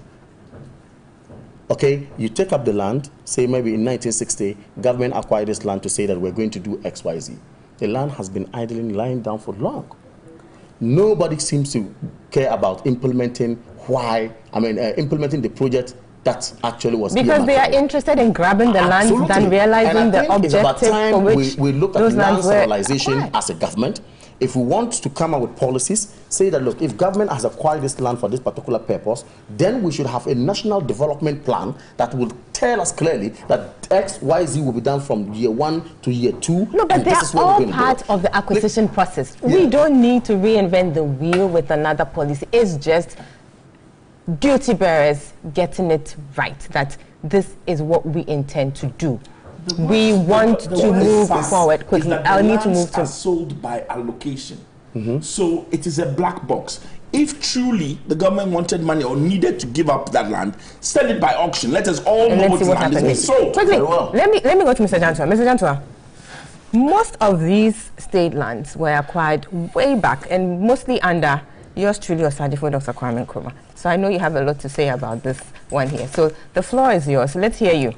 Okay, you take up the land, say maybe in 1960, government acquired this land to say that we're going to do X, Y, Z. The land has been idling, lying down for long. Nobody seems to care about implementing implementing the project that actually was because they are interested in grabbing the land than realizing the objective for which we looked at land centralization as a government. If we want to come up with policies, say that, look, if government has acquired this land for this particular purpose, then we should have a national development plan that will tell us clearly that X, Y, Z will be done from year 1 to year 2. No, but they are all part of the acquisition process. Yeah. We don't need to reinvent the wheel with another policy. It's just duty bearers getting it right, that this is what we intend to do. We want to move forward quickly. I'll need to move to sold by allocation. So it is a black box. If truly the government wanted money or needed to give up that land, sell it by auction. Let us all know what land is sold. Let me go to Mr. Jantua. Mr. Jantua, most of these state lands were acquired way back and mostly under yours truly, Osadifo Dr. Kwame Nkrumah. So I know you have a lot to say about this one here. So the floor is yours. Let's hear you.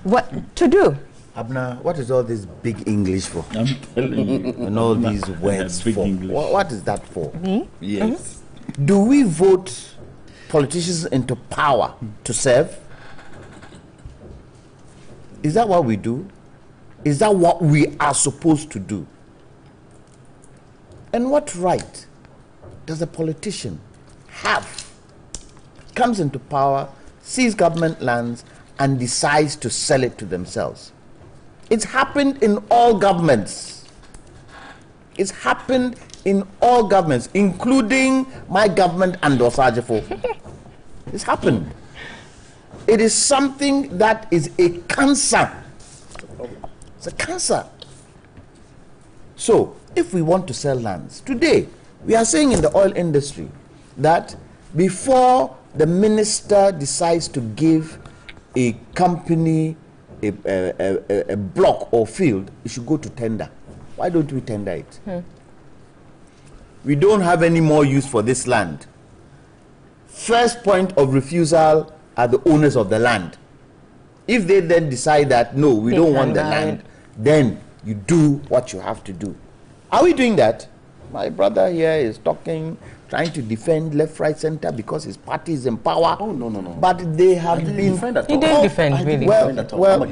What to do? Abner, what is all this big English for? I'm telling you. And all these words for? What is that for? Yes. Do we vote politicians into power to serve? Is that what we do? Is that what we are supposed to do? And what right does a politician have? Comes into power, sees government lands, and decides to sell it to themselves. It's happened in all governments. It's happened in all governments, including my government and Osajifo. It's happened. It is something that is a cancer. It's a cancer. So, if we want to sell lands, today, we are saying in the oil industry that before the minister decides to give a company a block or field, it should go to tender. Why don't we tender it? We don't have any more use for this land. First point of refusal are the owners of the land. If they then decide that, no, we don't want the land, then you do what you have to do. Are we doing that? My brother here is talking, trying to defend left, right, center because his party is in power. Oh, no. But they have been... He didn't defend, really. Well,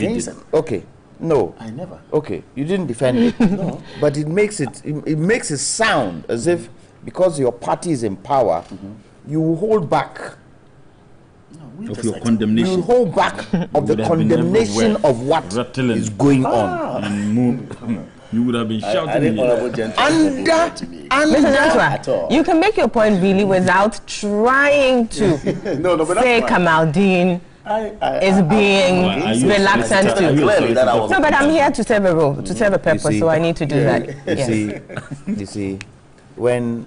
okay. No. I never. Okay, you didn't defend it. No. But it makes it sound as if because your party is in power, you hold back of your condemnation. You hold back of the condemnation of what is going on. And you would have been shouting. You can make your point really without trying to say Kamaldeen is being reluctant to. No, but I'm here to serve a role, to serve a purpose, so I need to do that. You see, when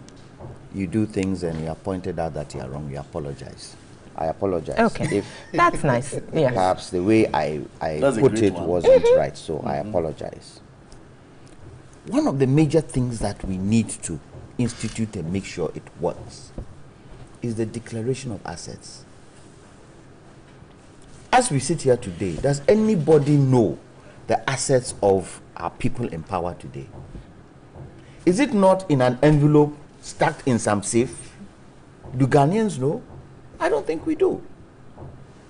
you do things and you are pointed out that you are wrong, you apologize. I apologize. Okay, that's nice. Yeah. Perhaps the way I put it wasn't right, so I apologize. One of the major things that we need to institute and make sure it works is the declaration of assets. As we sit here today, does anybody know the assets of our people in power today? Is it not in an envelope stacked in some safe? Do Ghanaians know? I don't think we do.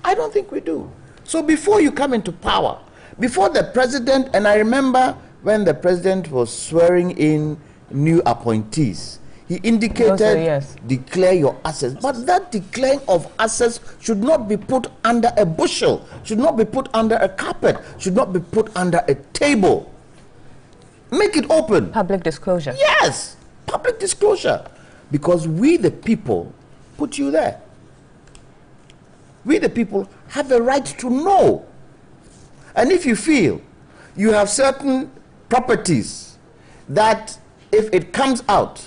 I don't think we do. So before you come into power, before the president, and I remember when the president was swearing in new appointees, he indicated, declare your assets. But that declaring of assets should not be put under a bushel, should not be put under a carpet, should not be put under a table. Make it open. Public disclosure. Yes, public disclosure. Because we the people put you there. We the people have a right to know. And if you feel you have certain properties that if it comes out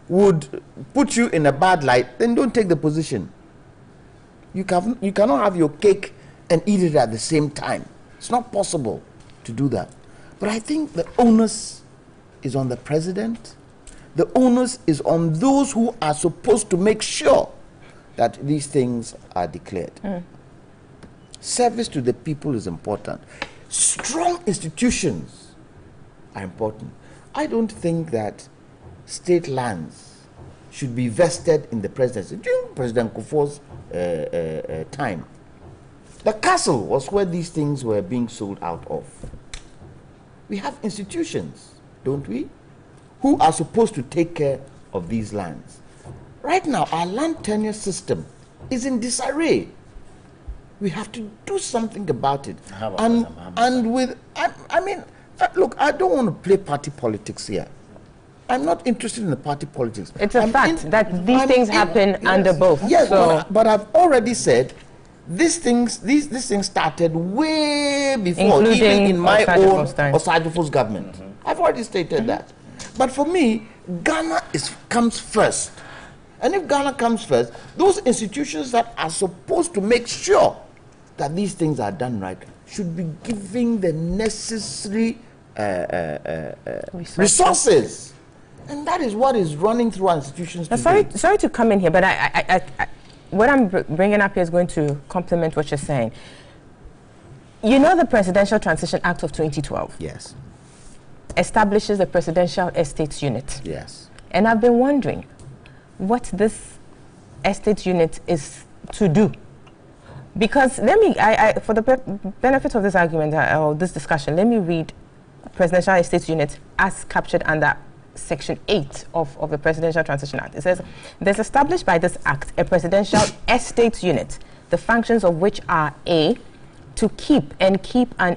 would put you in a bad light, then don't take the position. You cannot have your cake and eat it at the same time. It's not possible to do that. But I think the onus is on the president. The onus is on those who are supposed to make sure that these things are declared. Service to the people is important. Strong institutions are important. I don't think that state lands should be vested in the presidency. During President Kufuor's time, the castle was where these things were being sold out of. We have institutions, don't we, who are supposed to take care of these lands. Right now, our land tenure system is in disarray. We have to do something about it. Look, I don't want to play party politics here. I'm not interested in the party politics. It's a fact that these things happen under both. Yes, so. but I've already said these things started way before, even in my own Osagyefo government. I've already stated that. But for me, Ghana comes first. And if Ghana comes first, those institutions that are supposed to make sure that these things are done right should be giving the necessary resources. And that is what is running through our institutions today. Sorry to come in here, but what I'm bringing up here is going to complement what you're saying. You know the Presidential Transition Act of 2012? Yes. Establishes the Presidential Estates Unit. Yes. And I've been wondering what this Estates Unit is to do. Because for the benefit of this argument or this discussion, let me read Presidential Estates Unit as captured under Section 8 of the Presidential Transition Act. It says, there's established by this Act a Presidential Estates Unit, the functions of which are A, to keep an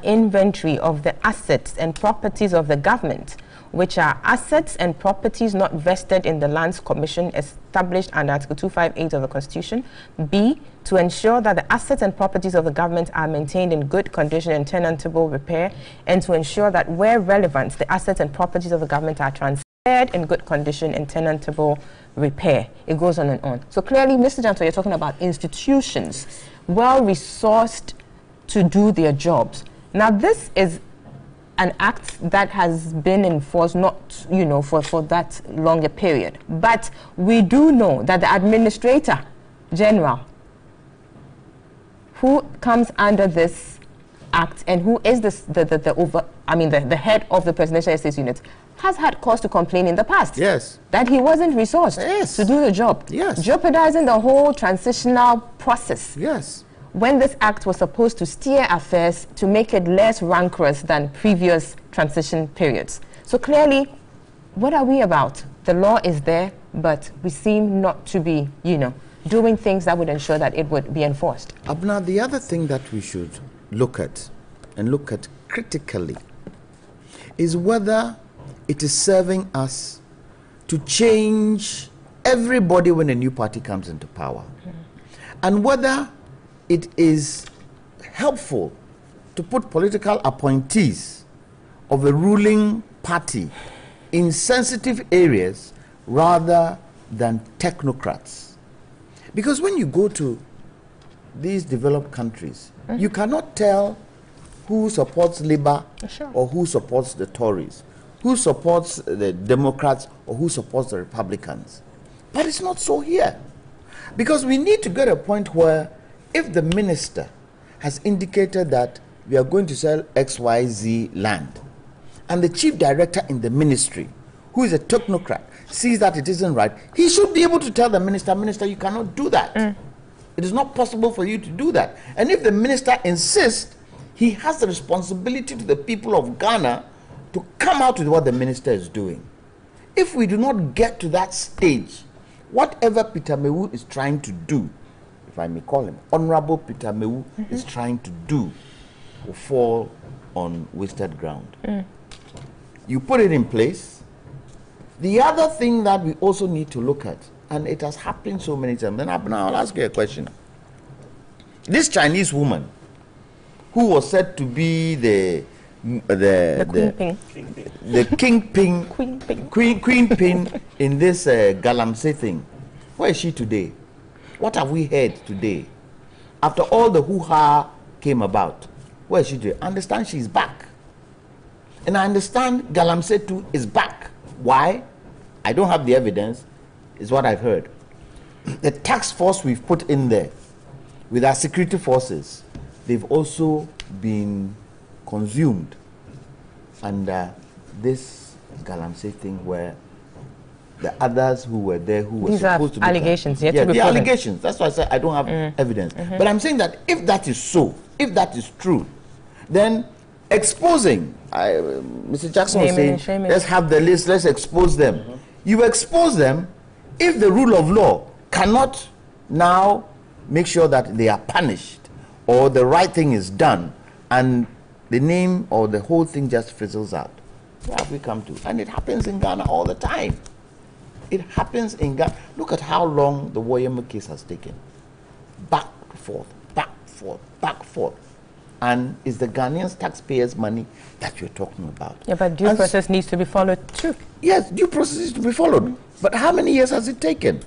inventory of the assets and properties of the government, which are assets and properties not vested in the Lands Commission established under Article 258 of the Constitution. B, to ensure that the assets and properties of the government are maintained in good condition and tenantable repair, and to ensure that where relevant, the assets and properties of the government are transferred in good condition and tenantable repair. It goes on and on. So clearly, Mr. Janto, you're talking about institutions well-resourced to do their jobs. Now, this is an act that has been enforced not, for that longer period. But we do know that the Administrator General, who comes under this act and who is the head of the Presidential Estates Unit, has had cause to complain in the past. Yes. That he wasn't resourced to do the job. Yes. Jeopardizing the whole transitional process. Yes. When this act was supposed to steer affairs to make it less rancorous than previous transition periods. So clearly, what are we about? The law is there, but we seem not to be, doing things that would ensure that it would be enforced. Abna, the other thing that we should look at critically is whether it is serving us to change everybody when a new party comes into power. And whether it is helpful to put political appointees of a ruling party in sensitive areas rather than technocrats. Because when you go to these developed countries, you cannot tell who supports Labour or who supports the Tories, who supports the Democrats or who supports the Republicans. But it's not so here. Because we need to get a point where if the minister has indicated that we are going to sell XYZ land, and the chief director in the ministry, who is a technocrat, sees that it isn't right, he should be able to tell the minister, you cannot do that. It is not possible for you to do that. And if the minister insists, he has the responsibility to the people of Ghana to come out with what the minister is doing. If we do not get to that stage, whatever Peter Mewu is trying to do, if I may call him, Honorable Peter Mewu is trying to do, will fall on wasted ground. You put it in place. The other thing that we also need to look at, and it has happened so many times, then I'll ask you a question. This Chinese woman, who was said to be the queenpin in this Galamsey thing, where is she today? What have we heard today? After all the hoo-ha came about, where is she today? I understand she's back. And I understand Galamsey too is back. Why? I don't have the evidence, is what I've heard. The task force we've put in there with our security forces, they've also been consumed under this Galamsey thing where the others who were there who were These supposed to be allegations. yeah, the allegations. That's why I said I don't have evidence. But I'm saying that if that is so, if that is true, then exposing, Mr. Jackson was saying, let's have the list, let's expose them. You expose them if the rule of law cannot now make sure that they are punished or the right thing is done and the name or the whole thing just fizzles out. Where have we come to? And it happens in Ghana all the time. It happens in Ghana. Look at how long the Woyema case has taken. Back, forth, back, forth, back, forth. And it's the Ghanaians taxpayers' money that you're talking about. Yeah, but due process needs to be followed too. Yes, due process needs to be followed. But how many years has it taken?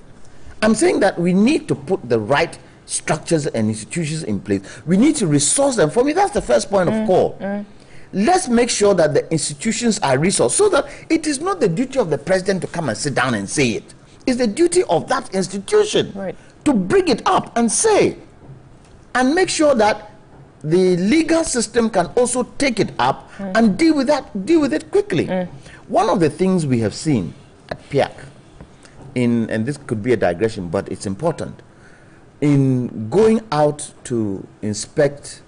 I'm saying that we need to put the right structures and institutions in place. We need to resource them. For me, that's the first point of call. Let's make sure that the institutions are resourced so that it is not the duty of the president to come and sit down and say it. It's the duty of that institution to bring it up and say, and make sure that the legal system can also take it up and deal with it quickly. One of the things we have seen at PIAC, and this could be a digression, but it's important, in going out to inspect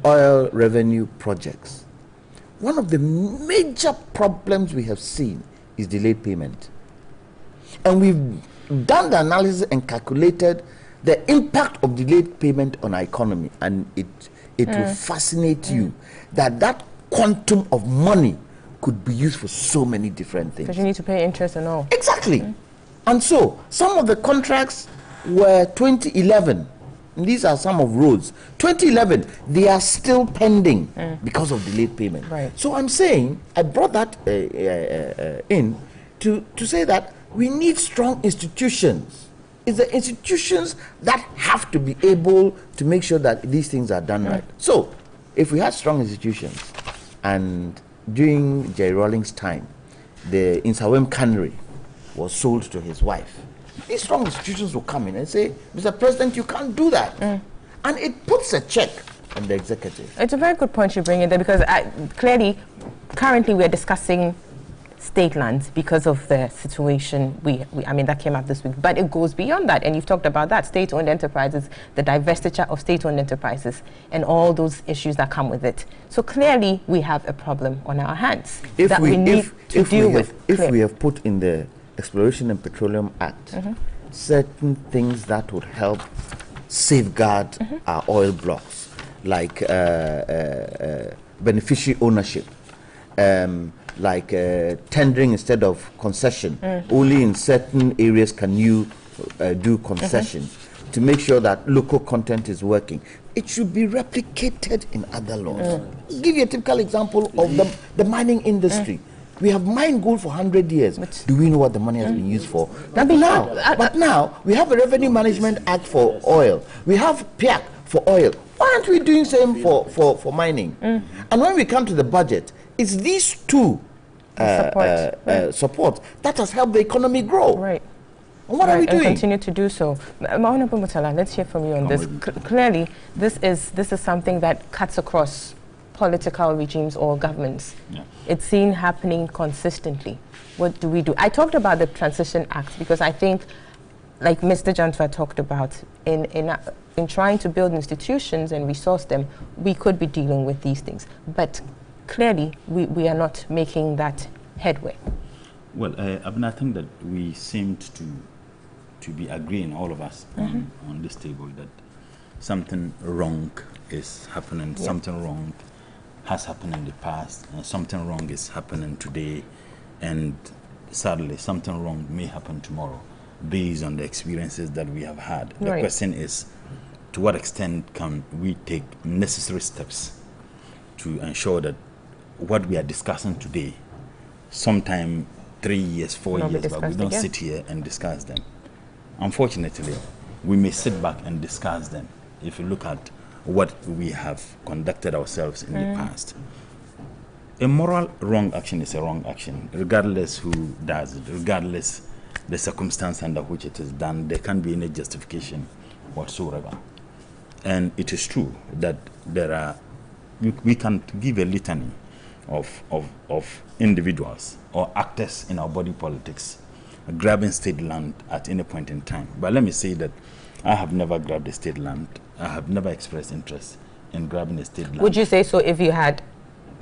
oil revenue projects, one of the major problems we have seen is delayed payment. And we've done the analysis and calculated the impact of delayed payment on our economy, and it will fascinate you that quantum of money could be used for so many different things. Because you need to pay interest and all. Exactly. And so some of the contracts were 2011. These are some of roads. 2011, they are still pending because of delayed payment. So I'm saying, I brought that in to say that we need strong institutions. It's the institutions that have to be able to make sure that these things are done right. So, if we had strong institutions, and during Jerry Rawlings' time, the Insawam Cannery was sold to his wife, these strong institutions will come in and say, Mr. President, you can't do that. And it puts a check on the executive. It's a very good point you bring in there, because clearly, currently we're discussing state lands because of the situation I mean that came up this week, but it goes beyond that, and you've talked about that, state-owned enterprises, the divestiture of state-owned enterprises, and all those issues that come with it. So clearly we have a problem on our hands that we need to deal with. If we have put in the Exploration and Petroleum Act certain things that would help safeguard our oil blocks, like beneficiary ownership, like tendering instead of concession. Only in certain areas can you do concession to make sure that local content is working. It should be replicated in other laws. Give you a typical example of the mining industry. We have mined gold for 100 years. Do we know what the money has been used for? But now we have a Revenue Management Act for oil. We have PIAC for oil. Why aren't we doing same for mining? And when we come to the budget, it's these two support that has helped the economy grow. And what are we doing? And continue to do so. Honorable Mutala, let's hear from you on this. Clearly, this is something that cuts across political regimes or governments. It's seen happening consistently. What do we do? I talked about the Transition Act because I think, like Mr. Jantwa talked about, in trying to build institutions and resource them, we could be dealing with these things. But clearly, we are not making that headway. Well, I think that we seemed to be agreeing, all of us, on this table, that something wrong is happening, something wrong has happened in the past, and something wrong is happening today, and sadly, something wrong may happen tomorrow, based on the experiences that we have had. The question is, to what extent can we take necessary steps to ensure that what we are discussing today, sometime 3 years, 4 years, but we don't sit here and discuss them. Unfortunately, we may sit back and discuss them if you look at what we have conducted ourselves in the past. A moral wrong action is a wrong action, regardless who does it, regardless the circumstance under which it is done. There can't be any justification whatsoever. And it is true that we can give a litany of individuals or actors in our body politics grabbing state land at any point in time. But let me say that I have never grabbed a state land. I have never expressed interest in grabbing a state land. Would you say so if you had?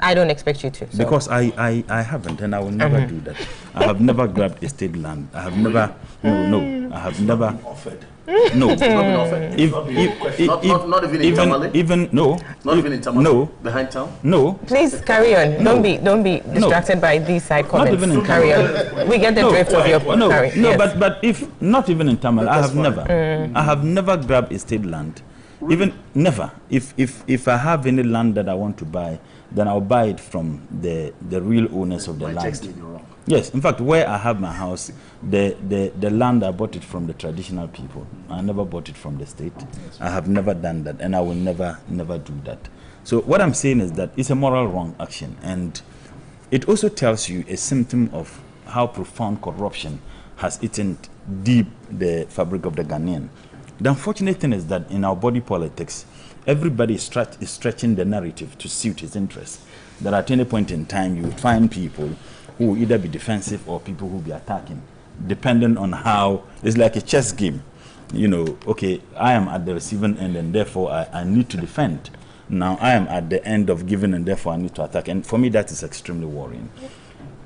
I don't expect you to. So. Because I haven't, and I will never do that. I have never grabbed a state land. I have never, no, I have never offered. No, it's not been offered. Not even in Tamale. Even no. Not even in Tamale. No. Behind town. No. Please carry on. No. Don't be distracted by these side comments. Not even in carry on. We get the drift of your point. No, yes. but if not even in Tamale, I have never. I have never grabbed a state land. Really? Even never. If I have any land that I want to buy, then I'll buy it from the real owners of the land. Yes, in fact, where I have my house, the land I bought it from the traditional people. I never bought it from the state. I have never done that, and I will never do that. So what I'm saying is that it's a moral wrong action, and it also tells you a symptom of how profound corruption has eaten deep the fabric of the Ghanaian. The unfortunate thing is that in our body politics, everybody is stretching the narrative to suit his interests. That at any point in time, you find people who will either be defensive or people who will be attacking, depending on how. It's like a chess game. You know, okay, I am at the receiving end, and therefore I need to defend. Now I am at the end of giving, and therefore I need to attack. And for me, that is extremely worrying.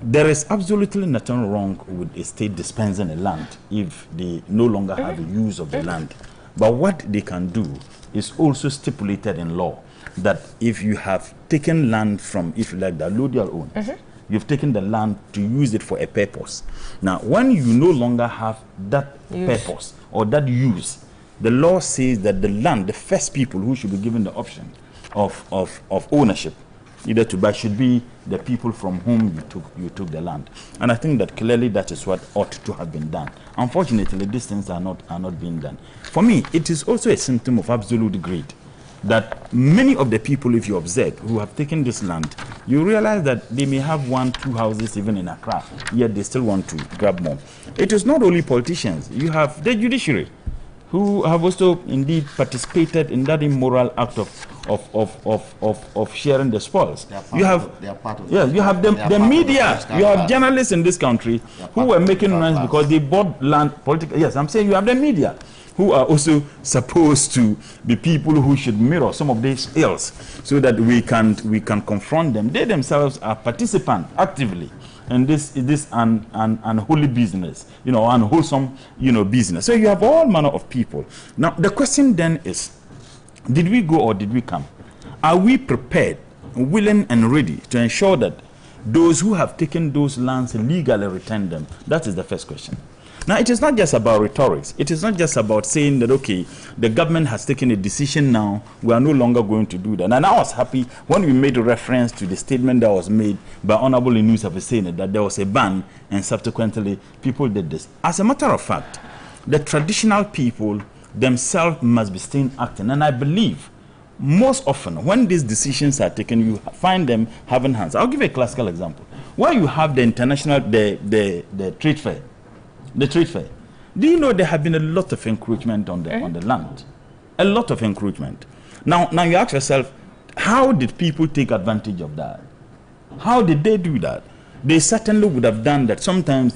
There is absolutely nothing wrong with a state dispensing a land if they no longer have a use of the land. But what they can do is also stipulated in law, that if you have taken land from, if you like, the allodial owners, you've taken the land to use it for a purpose. Now, when you no longer have that purpose or that use, the law says that the land, the first people who should be given the option of ownership, either to buy, should be the people from whom you took the land. And I think that clearly that is what ought to have been done. Unfortunately, these things are not being done. For me, it is also a symptom of absolute greed, that many of the people, if you observe, who have taken this land, you realize that they may have 1-2 houses even in Accra, yet they still want to grab more. It is not only politicians. You have the judiciary, who have also indeed participated in that immoral act of sharing the spoils. You have the media, you have journalists in this country who were making noise because they bought land politically. Yes, I'm saying you have the media who are also supposed to be people who should mirror some of these ills so that we can confront them. They themselves are participants actively in this unholy business, unwholesome, business. So you have all manner of people. Now the question then is, did we go or did we come? Are we prepared, willing and ready to ensure that those who have taken those lands legally return them? That is the first question. Now, it is not just about rhetorics. It is not just about saying that, okay, the government has taken a decision now, we are no longer going to do that. And I was happy when we made a reference to the statement that was made by Honorable News of the Senate that there was a ban and subsequently people did this. As a matter of fact, the traditional people themselves must be staying active. And I believe most often when these decisions are taken, you find them having hands. I'll give a classical example. Where you have the international, the trade fair, do you know there have been a lot of encroachment on the land? A lot of encroachment. Now you ask yourself, how did people take advantage of that? How did they do that? They certainly would have done that sometimes